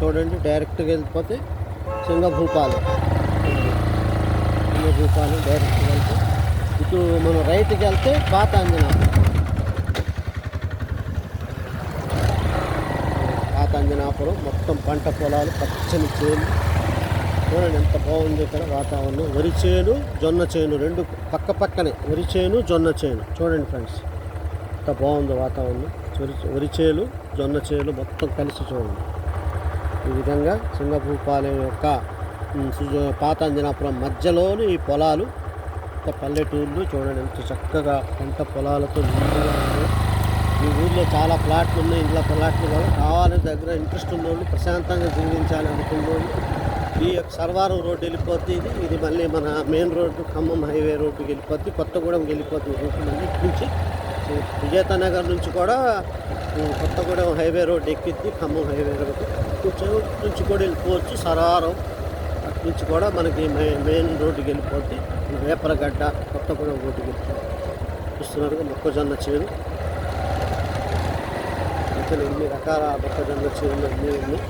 Speaker 1: చూడండి, డైరెక్ట్గా వెళ్ళిపోతే సింగపూపాలెం డైరెక్ట్గా వెళ్తే. ఇటు మనం రైట్కి వెళ్తే పాత అంజనాపురం మొత్తం పంట పొలాలు, పచ్చని చేను. చూడండి ఎంత బాగుంది ఇక్కడ వాతావరణం. వరి చేను, జొన్న చేను రెండు పక్క పక్కనే. వరి చేను, జొన్న చేను చూడండి ఫ్రెండ్స్, ఎంత బాగుంది వాతావరణం. వరి చేను, జొన్న చేను మొత్తం కలిసి చూడండి. ఈ విధంగా సింగపూపాలెం యొక్క పాత అంజనాపురం మధ్యలోని ఈ పొలాలు. పల్లెటూళ్ళు చూడండి ఎంత చక్కగా పంట పొలాలతో నిండుగా ఉన్నాయి. ఈ ఊర్లో చాలా ప్లాట్లు ఉన్నాయి. ఇంట్లో ప్లాట్లు కూడా కావాలని దగ్గర ఇంట్రెస్ట్ ఉన్నోళ్ళు, ప్రశాంతంగా జీవించాలి అనుకున్నోళ్ళు ఈ యొక్క సర్వారం రోడ్డు వెళ్ళిపోద్ది. ఇది మళ్ళీ మన మెయిన్ రోడ్డు ఖమ్మం హైవే రోడ్డుకి వెళ్ళిపోద్ది, కొత్తగూడెం వెళ్ళిపోద్ది రోడ్డు. మళ్ళీ ఇటు నుంచి విజేత నగర్ నుంచి కూడా కొత్తగూడెం హైవే రోడ్డు ఎక్కిద్ది, ఖమ్మం హైవే రోడ్డు కొంచెం నుంచి కూడా వెళ్ళిపోవచ్చు. సరారం అటు నుంచి కూడా మనకి మెయిన్ రోడ్డుకి వెళ్ళిపోద్ది. వేపరగడ్డ కొత్తగూడెం రోడ్డుకి వెళ్ళిపోద్ది. చూస్తున్నారుగా మొక్కజొన్న చేను, అసలు ఎన్ని రకాల మొక్కజొన్న చేనులు అన్నీ ఉన్నాయి.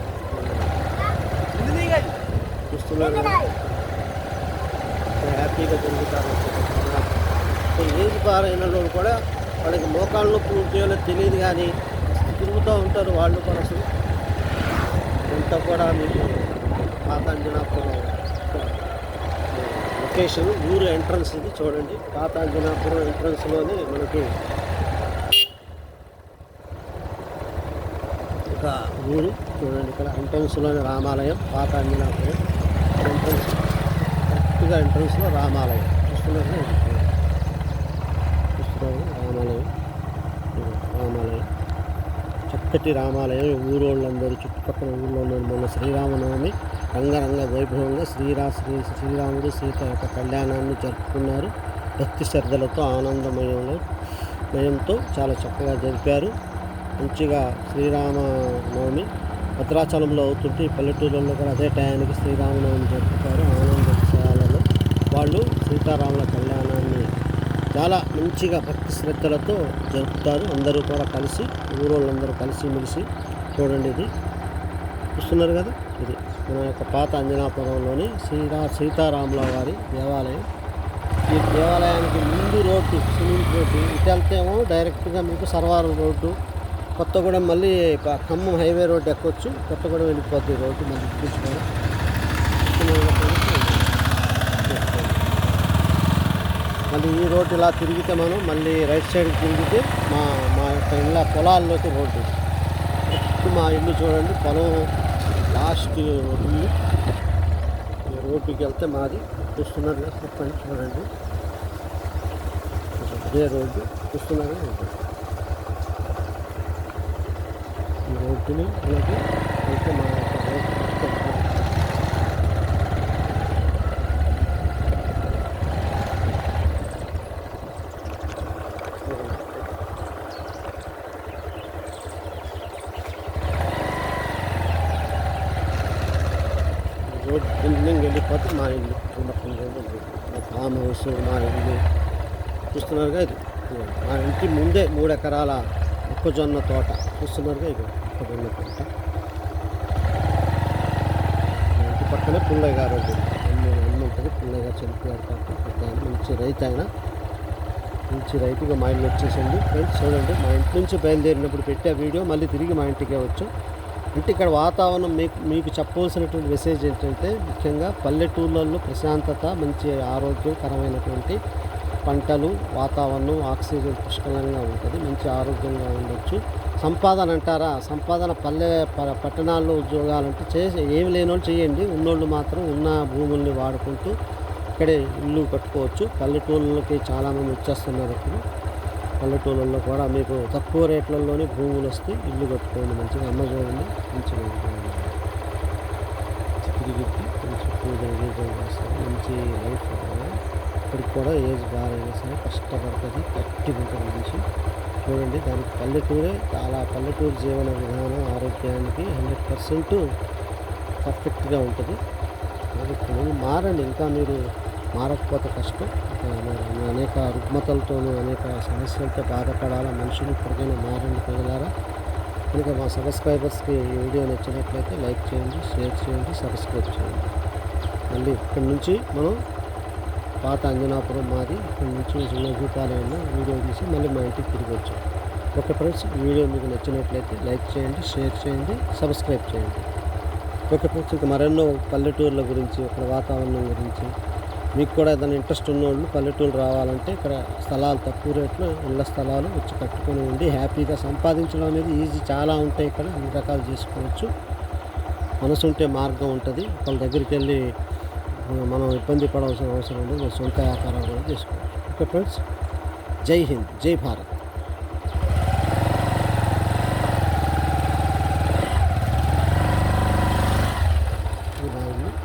Speaker 1: చూస్తున్నారు కదా, హ్యాపీగా జరుగుతారు. ఏజ్ బారైన వాళ్ళు కూడా వాళ్ళకి మోకాళ్ళ నొప్పి ఉంటేయో తెలియదు, కానీ తిరుగుతూ ఉంటారు వాళ్ళు కూడా. అసలు అంతా కూడా మీకు పాత అంజనాపురం లొకేషన్, ఊరు ఎంట్రన్స్ ఇది చూడండి. పాత అంజనాపురం ఎంట్రన్స్లోనే మనకి ఒక ఊరు చూడండి. ఇక్కడ ఎంట్రన్స్లోనే రామాలయం, పాత అంజనాపురం ఎంట్రన్స్, కరెక్ట్గా ఎంట్రన్స్లో రామాలయం. చూస్తున్నారు రామాలయం, రామాలయం చక్కటి రామాలయం. ఊరోళ్ళందరూ చుట్టుపక్కల ఊళ్ళో మొన్న శ్రీరామనవమి రంగరంగ వైభవంగా శ్రీరాముడు సీత యొక్క కళ్యాణాన్ని జరుపుకున్నారు. భక్తి శ్రద్ధలతో ఆనందమయంతో చాలా చక్కగా జరిపారు. మంచిగా శ్రీరామనవమి భద్రాచలంలో అవుతుంటే పల్లెటూళ్ళలో కూడా అదే టయానికి శ్రీరామనవమి జరుపుతారు. ఆనంద ఉత్సవాలలో వాళ్ళు సీతారాముల కళ్యాణాన్ని చాలా మంచిగా భక్తి శ్రద్ధలతో జరుపుతారు. అందరూ కూడా కలిసి, ఊరోళ్ళందరూ కలిసిమెలిసి చూడండి. ఇది చూస్తున్నారు కదా, ఇది మన యొక్క పాత అంజనాపురంలోని సీతారాముల వారి దేవాలయం. ఈ దేవాలయానికి ముందు రోడ్డు సిమెంట్ రోడ్డు, ఇటు వెళ్తేమో డైరెక్ట్గా మీకు సర్వారం రోడ్డు, కొత్తగూడెం మళ్ళీ ఖమ్మం హైవే రోడ్డు ఎక్కొచ్చు, కొత్తగూడెం వెళ్ళిపోద్ది రోడ్డు మళ్ళీ తీసుకోవడం. మళ్ళీ ఈ రోడ్డు ఇలా తిరిగితే మనం మళ్ళీ రైట్ సైడ్కి తిరిగితే మా యొక్క ఇళ్ళ పొలాల్లోకి రోడ్డు. మా ఇల్లు చూడండి, పొలం లాస్ట్ ఇల్లు. రోడ్డుకి వెళ్తే మాది. చూస్తున్నారు చెప్పండి, చూడండి అదే రోడ్డు. చూస్తున్నారు ఈ రోడ్డుని అలాగే అయితే మా యొక్క రోడ్ బిల్డింగ్ వెళ్ళిపోతే మా ఇల్లు, మా ఫామ్ హౌస్, మా ఇల్లు. చూస్తున్నారుగా ఇది మా ఇంటి ముందే 3 ఎకరాల మొక్కజొన్న తోట. చూస్తున్నారుగా ఇది మొక్కజొన్న తోట. మా ఇంటి పక్కనే పుల్లయ్య గారు అమ్మ ఉంటుంది. పుల్లయ్య గారు చనిపోయారు కాబట్టి పెద్ద మంచి రైతు ఆయన, మంచి రైతుగా మా ఇల్లు వచ్చేసింది. ఫ్రెండ్స్ చూడండి, మా ఇంటి నుంచి బయలుదేరినప్పుడు పెట్టే వీడియో మళ్ళీ తిరిగి మా ఇంటికే వచ్చాం. అంటే ఇక్కడ వాతావరణం మీకు చెప్పవలసినటువంటి మెసేజ్ ఏంటంటే, ముఖ్యంగా పల్లెటూళ్ళల్లో ప్రశాంతత, మంచి ఆరోగ్యకరమైనటువంటి పంటలు, వాతావరణం, ఆక్సిజన్ పుష్కలంగా ఉంటుంది, మంచి ఆరోగ్యంగా ఉండొచ్చు. సంపాదన అంటారా, సంపాదన పట్టణాల్లో ఉద్యోగాలంటే ఏమి లేనోళ్ళు చేయండి, ఉన్నోళ్ళు మాత్రం ఉన్న భూముల్ని వాడుకుంటూ ఇక్కడే ఇల్లు కట్టుకోవచ్చు. పల్లెటూళ్ళకి చాలామంది వచ్చేస్తున్నారు. ఇప్పుడు పల్లెటూళ్ళల్లో కూడా మీకు తక్కువ రేట్లలోనే భూములు వస్తే ఇల్లు కట్టుకోండి. మంచిగా అమ్మ చూడండి, మంచిగా తిరిగి మంచి పూజలు చేస్తారు, మంచి లైఫ్. ఇప్పటికి కూడా ఏజ్ బాగా సరే కష్టపడుతుంది, గట్టిగా ఉంటుంది మనిషి. చూడండి, దానికి పల్లెటూరే చాలా, పల్లెటూరు జీవన విధానం ఆరోగ్యానికి 100% పర్ఫెక్ట్గా ఉంటుంది. కాబట్టి మారండి, ఇంకా మీరు మారకపోతే కష్టం. అనేక రుగ్మతలతోనూ అనేక సమస్యలతో బాధపడాల మనుషులు. ఇప్పటికైనా మారండి ప్రజలారా. కనుక మా సబ్స్క్రైబర్స్కి ఈ వీడియో నచ్చినట్లయితే లైక్ చేయండి, షేర్ చేయండి, సబ్స్క్రైబ్ చేయండి. మళ్ళీ ఇక్కడి నుంచి మనం పాత అంజనాపురం మాది. ఇక్కడి నుంచి చిన్న రూపాయలైనా వీడియో తీసి మళ్ళీ మా ఇంటికి తిరిగి వచ్చాం. ఓకే ఫ్రెండ్స్, వీడియో మీకు నచ్చినట్లయితే లైక్ చేయండి, షేర్ చేయండి, సబ్స్క్రైబ్ చేయండి. ఓకే ఫ్రెండ్స్, ఇంకా మరెన్నో పల్లెటూర్ల గురించి, ఇక్కడ వాతావరణం గురించి మీకు కూడా ఏదైనా ఇంట్రెస్ట్ ఉన్నవాళ్ళు పల్లెటూరు రావాలంటే ఇక్కడ స్థలాలు తక్కువ రేట్లో ఇళ్ళ స్థలాలు వచ్చి కట్టుకొని ఉండి హ్యాపీగా సంపాదించడం అనేది ఈజీ. చాలా ఉంటాయి ఇక్కడ, అన్ని రకాలు చేసుకోవచ్చు. మనసు ఉంటే మార్గం ఉంటుంది. వాళ్ళ దగ్గరికి వెళ్ళి మనం ఇబ్బంది పడవలసిన అవసరం లేదు, మన సొంత వ్యాపారాలు కూడా చేసుకోవచ్చు. ఓకే ఫ్రెండ్స్, జై హింద్, జై భారత్.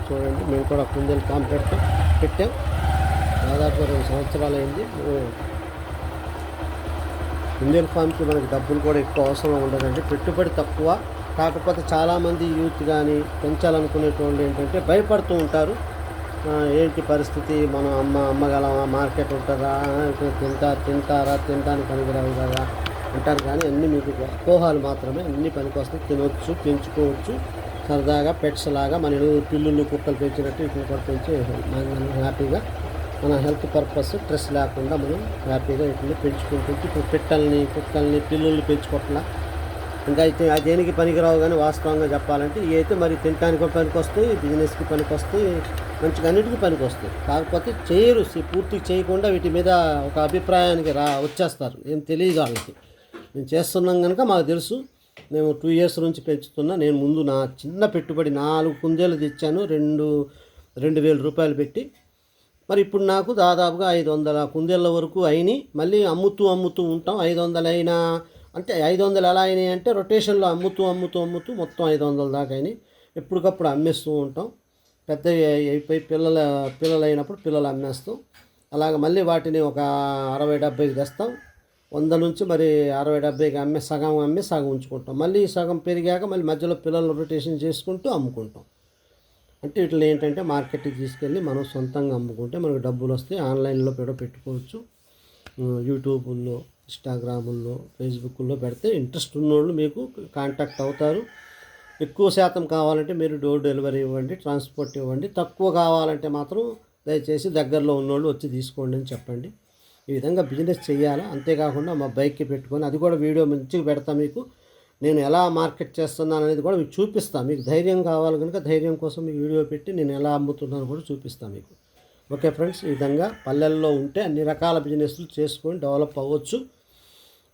Speaker 1: చూడండి, మేము కూడా కుందేలు ఫామ్ పెట్టాం. దాదాపు 2 సంవత్సరాలు అయింది. కుందేలు ఫామ్కి మనకి డబ్బులు కూడా ఎక్కువ అవసరం ఉండదండి, పెట్టుబడి తక్కువ. కాకపోతే చాలామంది యూత్ కానీ పెంచాలనుకునేటోళ్ళు ఏంటంటే భయపడుతూ ఉంటారు. ఏంటి పరిస్థితి, మనం అమ్మగలమా, మార్కెట్ ఉంటుందా, తింటారా, తినడానికి పనికిరావు కదా అంటారు. కానీ అన్నీ మీకు అపోహాలు మాత్రమే, అన్నీ పనికొస్తాయి. తినవచ్చు, పెంచుకోవచ్చు, సరదాగా పెట్స్ లాగా మన పిల్లులు కుక్కలు పెంచినట్టు ఇట్లా కూడా పెంచి మనం హ్యాపీగా మన హెల్త్ పర్పస్ స్ట్రెస్ లేకుండా మనం హ్యాపీగా ఇట్లా పెంచుకుంటూ ఇప్పుడు పిట్టల్ని, కుక్కల్ని, పిల్లుల్ని పెంచుకోవట్లా. ఇంకా అయితే దేనికి పనికిరావు. కానీ వాస్తవంగా చెప్పాలంటే ఇవి అయితే మరి తినడానికి పనికొస్తాయి, బిజినెస్కి పనికొస్తాయి, మంచిగా అన్నిటికీ పనికొస్తాయి. కాకపోతే చేయరు, పూర్తిగా చేయకుండా వీటి మీద ఒక అభిప్రాయానికి వచ్చేస్తారు. ఏం తెలియదు వాళ్ళకి. మేము చేస్తున్నాం కనుక మాకు తెలుసు. మేము 2 years నుంచి పెంచుతున్నా. నేను ముందు నా చిన్న పెట్టుబడి 4 కుందేలు తెచ్చాను, 2,000 రూపాయలు పెట్టి. మరి ఇప్పుడు నాకు దాదాపుగా 500 కుందేళ్ళ వరకు అయినాయి. మళ్ళీ అమ్ముతూ ఉంటాం. 500 అయినా అంటే 500 ఎలా అయినాయి అంటే రొటేషన్లో అమ్ముతూ మొత్తం 500 దాకా అయినాయి. ఎప్పటికప్పుడు అమ్మేస్తూ ఉంటాం. పెద్ద అయిపోయి పిల్లలు అయినప్పుడు పిల్లలు అమ్మేస్తాం. అలాగ మళ్ళీ వాటిని ఒక 60-70కి తెస్తాం. 100 నుంచి మరి 60-70కి సగం ఉంచుకుంటాం. మళ్ళీ సగం పెరిగాక మళ్ళీ మధ్యలో పిల్లలు రొటేషన్ చేసుకుంటూ అమ్ముకుంటాం. అంటే ఇట్లా ఏంటంటే మార్కెట్కి తీసుకెళ్ళి మనం సొంతంగా అమ్ముకుంటే మనకు డబ్బులు వస్తాయి. ఆన్లైన్లో పెట్టుకోవచ్చు. యూట్యూబ్లో, ఇన్స్టాగ్రాముల్లో, ఫేస్బుక్లో పెడితే ఇంట్రెస్ట్ ఉన్నోళ్ళు మీకు కాంటాక్ట్ అవుతారు. ఎక్కువ శాతం కావాలంటే మీరు డోర్ డెలివరీ ఇవ్వండి, ట్రాన్స్పోర్ట్ ఇవ్వండి. తక్కువ కావాలంటే మాత్రం దయచేసి దగ్గరలో ఉన్నోళ్ళు వచ్చి తీసుకోండి అని చెప్పండి. ఈ విధంగా బిజినెస్ చేయాలా. అంతేకాకుండా మా బైక్కి పెట్టుకొని అది కూడా వీడియో మంచిగా పెడతా మీకు. నేను ఎలా మార్కెట్ చేస్తున్నాను అనేది కూడా మీకు చూపిస్తాను. మీకు ధైర్యం కావాలి కనుక ధైర్యం కోసం మీకు వీడియో పెట్టి నేను ఎలా అమ్ముతున్నాను కూడా చూపిస్తాను మీకు. ఓకే ఫ్రెండ్స్, ఈ విధంగా పల్లెల్లో ఉంటే అన్ని రకాల బిజినెస్లు చేసుకొని డెవలప్ అవ్వచ్చు.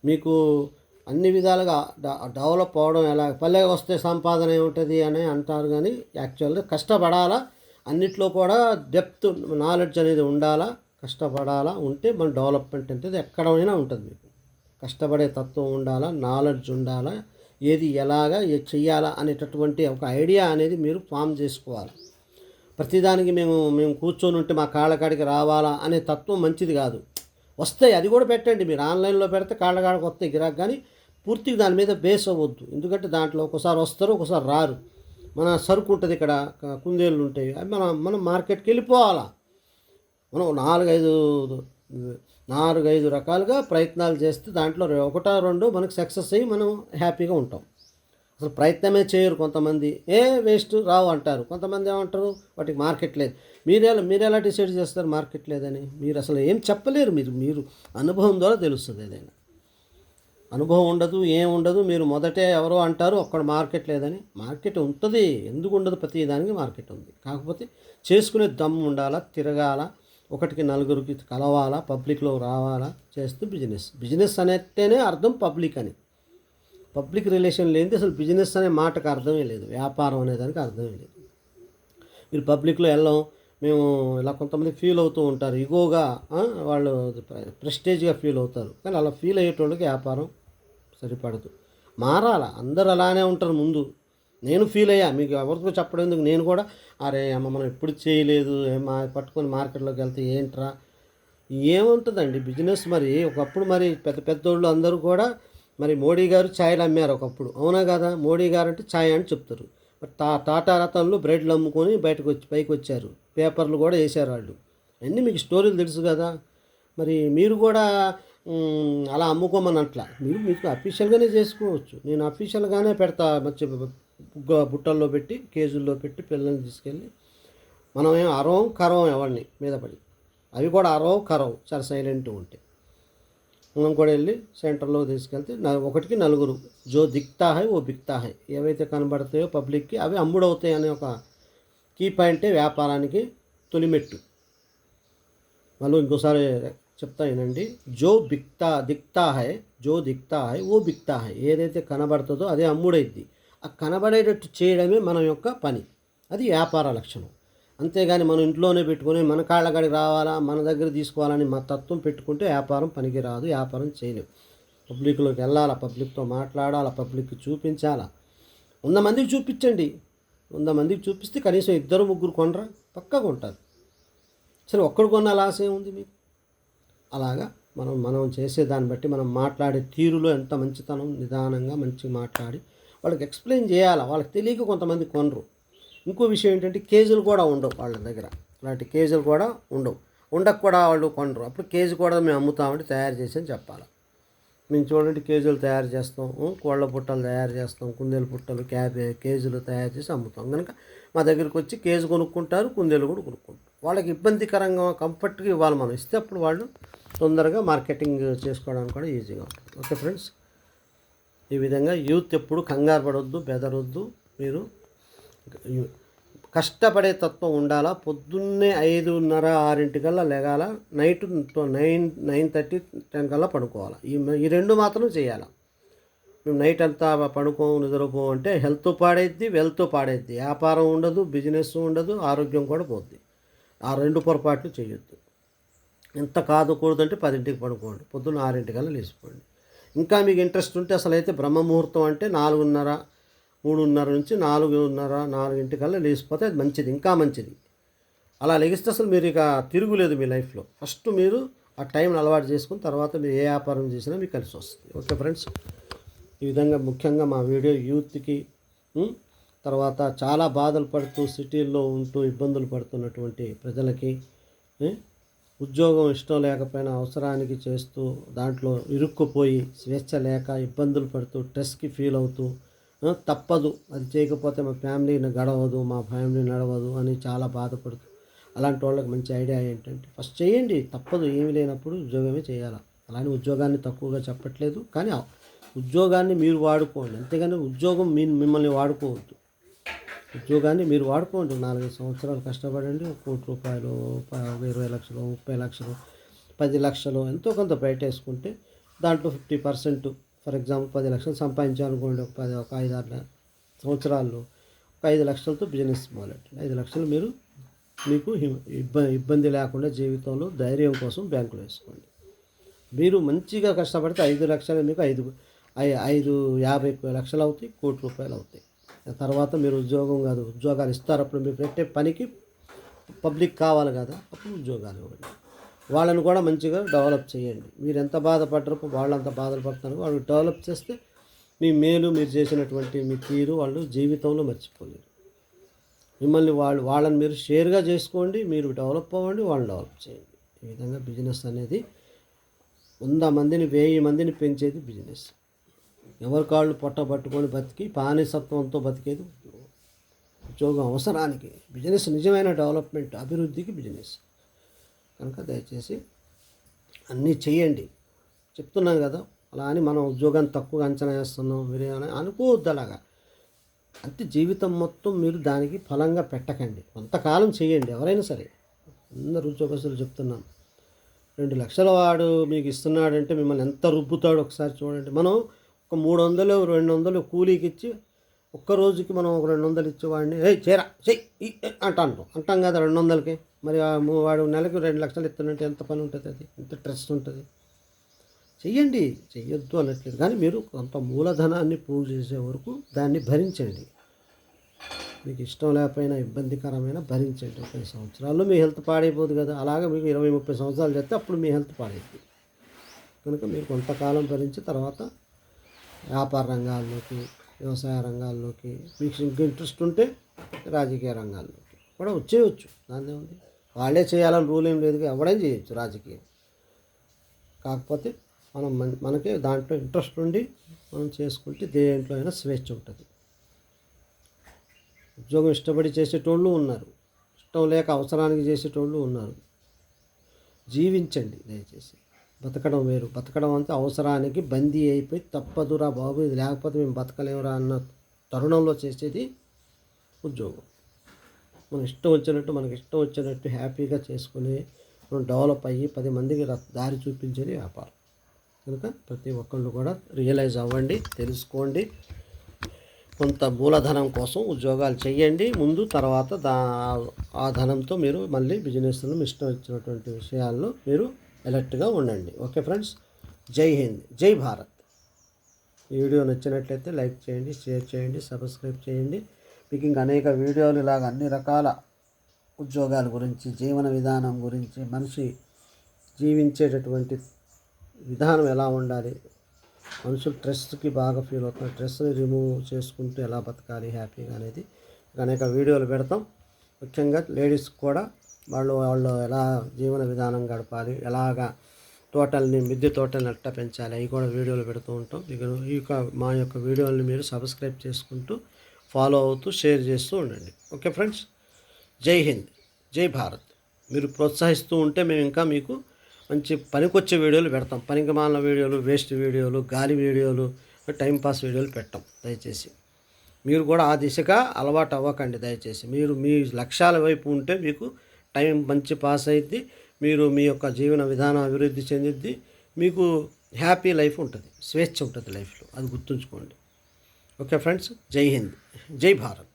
Speaker 1: మీకు అన్ని విధాలుగా డెవలప్ అవ్వడం ఎలా, పల్లెకి వస్తే సంపాదన ఏముంటుంది అని అంటారు. కానీ యాక్చువల్గా కష్టపడాలా, అన్నిట్లో కూడా డెప్త్ నాలెడ్జ్ అనేది ఉండాలా, కష్టపడాలా. ఉంటే మన డెవలప్మెంట్ అనేది ఎక్కడైనా ఉంటుంది. మీకు కష్టపడే తత్వం ఉండాలా, నాలెడ్జ్ ఉండాలా, ఏది ఎలాగా చెయ్యాలా అనేటటువంటి ఒక ఐడియా అనేది మీరు ఫామ్ చేసుకోవాలి. ప్రతిదానికి మేము కూర్చొని ఉంటే మా కాళ్ళకాడికి రావాలా అనే తత్వం మంచిది కాదు. వస్తాయి, అది కూడా పెట్టండి. మీరు ఆన్లైన్లో పెడితే కాళ్ళకాడికి వస్తాయి గిరాక్. కానీ పూర్తిగా దాని మీద బేస్ అవ్వద్దు. ఎందుకంటే దాంట్లో ఒకసారి వస్తారు, ఒకసారి రారు. మన సరుకు ఉంటుంది, ఇక్కడ కుందేళ్ళు ఉంటాయి, అవి మనం మార్కెట్కి వెళ్ళిపోవాలా. మనం 4-5 రకాలుగా ప్రయత్నాలు చేస్తే దాంట్లో 1-2 మనకు సక్సెస్ అయ్యి మనం హ్యాపీగా ఉంటాం. అసలు ప్రయత్నమే చేయరు కొంతమంది, వేస్ట్ రావు అంటారు. కొంతమంది ఏమంటారు, వాటికి మార్కెట్ లేదు. మీరు ఎలా డిసైడ్ చేస్తారు మార్కెట్ లేదని? మీరు అసలు ఏం చెప్పలేరు. మీరు అనుభవం ద్వారా తెలుస్తుంది. ఏదైనా అనుభవం ఉండదు, ఏముండదు. మీరు మొదటే ఎవరో అంటారు అక్కడ మార్కెట్ లేదని. మార్కెట్ ఉంటుంది, ఎందుకు ఉండదు? ప్రతి దానికి మార్కెట్ ఉంది. కాకపోతే చేసుకునే దమ్ము ఉండాలా, తిరగాల, 1-4కి కలవాలా, పబ్లిక్లో రావాలా, చేస్తూ బిజినెస్ అనేటేనే అర్థం పబ్లిక్ అని. పబ్లిక్ రిలేషన్ లేనిది అసలు బిజినెస్ అనే మాటకు అర్థమే లేదు. వ్యాపారం అనేదానికి అర్థమే లేదు. మీరు పబ్లిక్లో వెళ్ళాం, మేము ఇలా కొంతమంది ఫీల్ అవుతూ ఉంటారు, ఇగోగా వాళ్ళు ప్రెస్టేజ్గా ఫీల్ అవుతారు. కానీ అలా ఫీల్ అయ్యేటోళ్ళకి వ్యాపారం సరిపడదు. మారాల. అందరూ అలానే ఉంటారు. ముందు నేను ఫీల్ అయ్యా, మీకు ఎవరితో చెప్పడం ఎందుకు. నేను కూడా అరే అమ్మ మనం ఎప్పుడు చేయలేదు, పట్టుకొని మార్కెట్లోకి వెళ్తే ఏంట్రా ఏముంటుందండి బిజినెస్. మరి ఒకప్పుడు మరి పెద్దోళ్ళు అందరూ కూడా మరి మోడీ గారు ఛాయలు అమ్మారు ఒకప్పుడు, అవునా కదా? మోడీ గారు అంటే ఛాయ్ అని చెప్తారు. టాటా రతన్లు బ్రెడ్లు అమ్ముకొని పైకి వచ్చారు, పేపర్లు కూడా వేసారు వాళ్ళు. అన్నీ మీకు స్టోరీలు తెలుసు కదా. మరి మీరు కూడా అలా అమ్ముకోమని అట్లా మీకు అఫీషియల్గానే చేసుకోవచ్చు. నేను అఫీషియల్గానే పెడతా, మంచి బుట్టల్లో పెట్టి, కేజీల్లో పెట్టి పిల్లల్ని తీసుకెళ్ళి. మనం ఏం కరవం ఎవరిని మీద పడి, అవి కూడా కరవం చాలా సైలెంట్గా ఉంటాయి. మనం కూడా వెళ్ళి సెంటర్లో తీసుకెళ్తే 1-4 జో దిక్తా హై ఓ బిక్తా హై, ఏవైతే కనబడతాయో పబ్లిక్కి అవి అమ్ముడవుతాయి అనే ఒక కీ పాయింటే వ్యాపారానికి తొలిమెట్టు. మళ్ళీ ఇంకోసారి చెప్తా వినండి. దిక్తా హై ఓ బిక్తా హై, ఏదైతే కనబడుతుందో అదే అమ్ముడైద్ది. ఆ కనబడేటట్టు చేయడమే మన యొక్క పని. అది వ్యాపార లక్షణం. అంతేగాని మనం ఇంట్లోనే పెట్టుకొని మన కాళ్ళగాడికి రావాలా, మన దగ్గర తీసుకోవాలని మా తత్వం పెట్టుకుంటే వ్యాపారం పనికిరాదు, వ్యాపారం చేయలేం. పబ్లిక్లోకి వెళ్ళాలా, పబ్లిక్తో మాట్లాడాలా, పబ్లిక్కి చూపించాలా. 100 మందికి చూపించండి. 100 మందికి చూపిస్తే కనీసం 2-3 కొనరా, పక్కాగా ఉంటారు. సరే ఒక్కడు కొన్న లాస్ ఏముంది మీకు? అలాగా మనం చేసే దాన్ని బట్టి మనం మాట్లాడే తీరులో ఎంత మంచితనం, నిదానంగా మంచిగా మాట్లాడి వాళ్ళకి ఎక్స్ప్లెయిన్ చేయాలా. వాళ్ళకి తెలియక కొంతమంది కొనరు. ఇంకో విషయం ఏంటంటే కేజీలు కూడా ఉండవు వాళ్ళ దగ్గర, అలాంటి కేజీలు కూడా ఉండవు. ఉండకు కూడా వాళ్ళు కొనరు. అప్పుడు కేజీ కూడా మేము అమ్ముతామంటే తయారు చేసి అని చెప్పాలి. మేము చూడండి కేజీలు తయారు చేస్తాం, కోళ్ళ పుట్టలు తయారు చేస్తాం, కుందేలు పుట్టలు కేజీలు తయారు చేసి అమ్ముతాం. కనుక మా దగ్గరికి వచ్చి కేజీ కొనుక్కుంటారు, కుందేలు కూడా కొనుక్కుంటారు. వాళ్ళకి ఇబ్బందికరంగా కంఫర్ట్గా ఇవ్వాలి. మనం ఇస్తే అప్పుడు వాళ్ళు తొందరగా మార్కెటింగ్ చేసుకోవడానికి కూడా ఈజీగా ఉంటుంది. ఓకే ఫ్రెండ్స్, ఈ విధంగా యూత్ ఎప్పుడు కంగారు పడొద్దు, బెదరొద్దు. మీరు కష్టపడే తత్వం ఉండాలా. పొద్దున్నే 5:30-6 లెగాల, నైట్ 9:30, 10 కల్లా పడుకోవాలి. ఈ రెండు మాత్రం చేయాలి. మేము నైట్ అంతా పడుకోము, నిద్రపోము అంటే హెల్త్ పాడైద్ది, వెల్త్ పాడైద్ది, వ్యాపారం ఉండదు, బిజినెస్ ఉండదు, ఆరోగ్యం కూడా పోద్ది. ఆ 2 పొరపాట్లు చేయొద్దు. ఎంత కాదుకూడదంటే 10ంటికి పడుకోండి, పొద్దున్న 6 లేచిపోండి. ఇంకా మీకు ఇంట్రెస్ట్ ఉంటే అసలు అయితే బ్రహ్మముహూర్తం అంటే 4:30, 3:30 నుంచి 4:30-4 లేచిపోతే అది మంచిది, ఇంకా మంచిది. అలా లెగిస్తే అసలు మీరు ఇక తిరుగులేదు మీ లైఫ్లో. ఫస్ట్ మీరు ఆ టైంని అలవాటు చేసుకుని తర్వాత మీరు ఏ వ్యాపారం చేసినా మీకు కలిసి వస్తుంది. ఓకే ఫ్రెండ్స్, ఈ విధంగా ముఖ్యంగా మా వీడియో యూత్కి, తర్వాత చాలా బాధలు పడుతూ సిటీల్లో ఉంటూ ఇబ్బందులు పడుతున్నటువంటి ప్రజలకి, ఉద్యోగం ఇష్టం లేకపోయినా అవసరానికి చేస్తూ దాంట్లో ఇరుక్కుపోయి స్వేచ్ఛ లేక ఇబ్బందులు పడుతూ స్ట్రెస్కి ఫీల్ అవుతూ తప్పదు, అది చేయకపోతే మా ఫ్యామిలీ గడవదు, మా ఫ్యామిలీ నడవదు అని చాలా బాధపడుతూ అలాంటి వాళ్ళకి మంచి ఐడియా ఏంటంటే ఫస్ట్ చేయండి. తప్పదు, ఏమీ లేనప్పుడు ఉద్యోగమే చేయాలి. అలానే ఉద్యోగాన్ని తక్కువగా చెప్పట్లేదు, కానీ ఉద్యోగాన్ని మీరు వాడుకోండి. అంతేగాని ఉద్యోగం మిమ్మల్ని వాడుకోవద్దు. ఉద్యోగాన్ని మీరు వాడుకోండి. 4-5 సంవత్సరాలు కష్టపడండి. 1 కోటి రూపాయలు, 20 లక్షలు, 30 లక్షలు, 10 లక్షలు ఎంతో కొంత బయటేసుకుంటే దాంట్లో 50%, ఫర్ ఎగ్జాంపుల్ 10 లక్షలు సంపాదించాలనుకోండి, ఒక 5-6 సంవత్సరాల్లో 5 లక్షలతో బిజినెస్ మొదలెట్టండి. 5 లక్షలు మీకు ఇబ్బంది లేకుండా జీవితంలో ధైర్యం కోసం బ్యాంకులో వేసుకోండి. మీరు మంచిగా కష్టపడితే 5 లక్షలు మీకు 50 లక్షలు అవుతాయి, 1 కోటి రూపాయలు అవుతాయి. తర్వాత మీరు ఉద్యోగాలు ఇస్తారు. అప్పుడు మీరు పెట్టే పనికి పబ్లిక్ కావాలి కదా, అప్పుడు ఉద్యోగాలు ఇవ్వండి. వాళ్ళని కూడా మంచిగా డెవలప్ చేయండి. మీరు ఎంత బాధపడ్డారో వాళ్ళు అంత బాధలు పడుతున్నారు. వాళ్ళు డెవలప్ చేస్తే మీ మేలు, మీరు చేసినటువంటి మీ తీరు వాళ్ళు జీవితంలో మర్చిపోలేరు. మిమ్మల్ని వాళ్ళని మీరు షేర్గా చేసుకోండి, మీరు డెవలప్ అవ్వండి, వాళ్ళని డెవలప్ చేయండి. ఈ విధంగా బిజినెస్ అనేది 100 మందిని 1000 మందిని పెంచేది బిజినెస్. ఎవరి కాళ్ళు పొట్ట పట్టుకొని బతికి బానిసత్వంతో బతికేది ఉద్యోగం అవసరానికి. బిజినెస్ నిజమైన డెవలప్మెంట్, అభివృద్ధికి బిజినెస్. కనుక దయచేసి అన్నీ చేయండి. చెప్తున్నాం కదా, అలా అని మనం ఉద్యోగాన్ని తక్కువగా అంచనా వేస్తున్నాం మీరు అనుకోవద్దు. అలాగా అంటే జీవితం మొత్తం మీరు దానికి ఫలంగా పెట్టకండి. కొంతకాలం చేయండి. ఎవరైనా సరే, అందరు ఉద్యోగస్తులు చెప్తున్నాను. 2 లక్షల వాడు మీకు ఇస్తున్నాడంటే మిమ్మల్ని ఎంత రుబ్బుతాడో ఒకసారి చూడండి. మనం ఒక 300-200 కూలీకి ఇచ్చి ఒక్క రోజుకి మనం ఒక 200 ఇచ్చేవాడిని చేరా చెయ్యి అంటాం కదా 200కి. మరి వాడు నెలకు 2 లక్షలు ఇస్తానంటే ఎంత పని ఉంటుంది, అది ఎంత స్ట్రెస్ ఉంటుంది. చెయ్యొద్దు అనట్లేదు, కానీ మీరు కొంత మూలధనాన్ని పూజ చేసే వరకు దాన్ని భరించండి. మీకు ఇష్టం లేకపోయినా ఇబ్బందికరమైన భరించండి. 30 సంవత్సరాల్లో మీ హెల్త్ పాడైపోదు కదా. అలాగే మీకు 20-30 సంవత్సరాలు చేస్తే అప్పుడు మీ హెల్త్ పాడైపోతుంది. కనుక మీరు కొంతకాలం భరించి తర్వాత వ్యాపార రంగాల్లోకి, వ్యవసాయ రంగాల్లోకి, మీకు ఇంకా ఇంట్రెస్ట్ ఉంటే రాజకీయ రంగాల్లోకి కూడా వచ్చేయచ్చు. దాన్నే ఉంది, వాళ్ళే చేయాలని రూల్ ఏం లేదు, ఎవడైనా చేయొచ్చు రాజకీయం. కాకపోతే మనకి దాంట్లో ఇంట్రెస్ట్ ఉండి మనం చేసుకుంటే దేంట్లో అయినా స్వేచ్ఛ ఉంటుంది. ఉద్యోగం ఇష్టపడి చేసేటోళ్ళు ఉన్నారు, ఇష్టం లేక అవసరానికి చేసేటోళ్ళు ఉన్నారు. జీవించండి దయచేసి. బతకడం వేరు. బతకడం అంతా అవసరానికి బందీ అయిపోయి తప్పదురా బాబు, ఇది లేకపోతే మేము బతకలేమురా అన్న తరుణంలో చేసేది ఉద్యోగం. మనకి ఇష్టం వచ్చినట్టు హ్యాపీగా చేసుకుని మనం డెవలప్ అయ్యి 10 మందికి దారి చూపించేది వ్యాపారం. కనుక ప్రతి ఒక్కళ్ళు కూడా రియలైజ్ అవ్వండి, తెలుసుకోండి. కొంత మూలధనం కోసం ఉద్యోగాలు చేయండి ముందు, తర్వాత ఆ ధనంతో మీరు మళ్ళీ బిజినెస్లో ఇష్టం వచ్చినటువంటి విషయాల్లో మీరు అలర్ట్గా ఉండండి. ఓకే ఫ్రెండ్స్, జై హింద్, జై భారత్. ఈ వీడియో నచ్చినట్లయితే లైక్ చేయండి, షేర్ చేయండి, సబ్స్క్రైబ్ చేయండి. మీకు ఇంకా అనేక వీడియోలు ఇలాగ అన్ని రకాల ఉద్యోగాల గురించి, జీవన విధానం గురించి, మనిషి జీవించేటటువంటి విధానం ఎలా ఉండాలి, మనుషులు స్ట్రెస్కి బాగా ఫీల్ అవుతున్నారు, స్ట్రెస్ని రిమూవ్ చేసుకుంటూ ఎలా బతకాలి హ్యాపీగా అనేది అనేక వీడియోలు పెడతాం. ముఖ్యంగా లేడీస్ కూడా వాళ్ళు ఎలా జీవన విధానం గడపాలి, ఎలాగా మిద్దె తోటల్ని ఎట్లా పెంచాలి, అవి కూడా వీడియోలు పెడుతూ ఉంటాం. మా యొక్క వీడియోలని మీరు సబ్స్క్రైబ్ చేసుకుంటూ ఫాలో అవుతూ షేర్ చేస్తూ ఉండండి. ఓకే ఫ్రెండ్స్, జై హింద్, జై భారత్. మీరు ప్రోత్సహిస్తూ ఉంటే మేము ఇంకా మీకు మంచి పనికొచ్చే వీడియోలు పెడతాం. పనికిమాలిన వీడియోలు, వేస్ట్ వీడియోలు, గాలి వీడియోలు, టైంపాస్ వీడియోలు పెట్టాం. దయచేసి మీరు కూడా ఆ దిశగా అలవాటు అవ్వకండి. దయచేసి మీరు మీ లక్ష్యాల వైపు ఉంటే మీకు టైం మంచి పాస్ అయ్యిద్ది, మీరు మీ యొక్క జీవన విధానం అభివృద్ధి చెందిద్ది, మీకు హ్యాపీ లైఫ్ ఉంటుంది, స్వేచ్ఛ ఉంటుంది లైఫ్లో. అది గుర్తుంచుకోండి. ఓకే ఫ్రెండ్స్, జై హింద్, జై భారత్.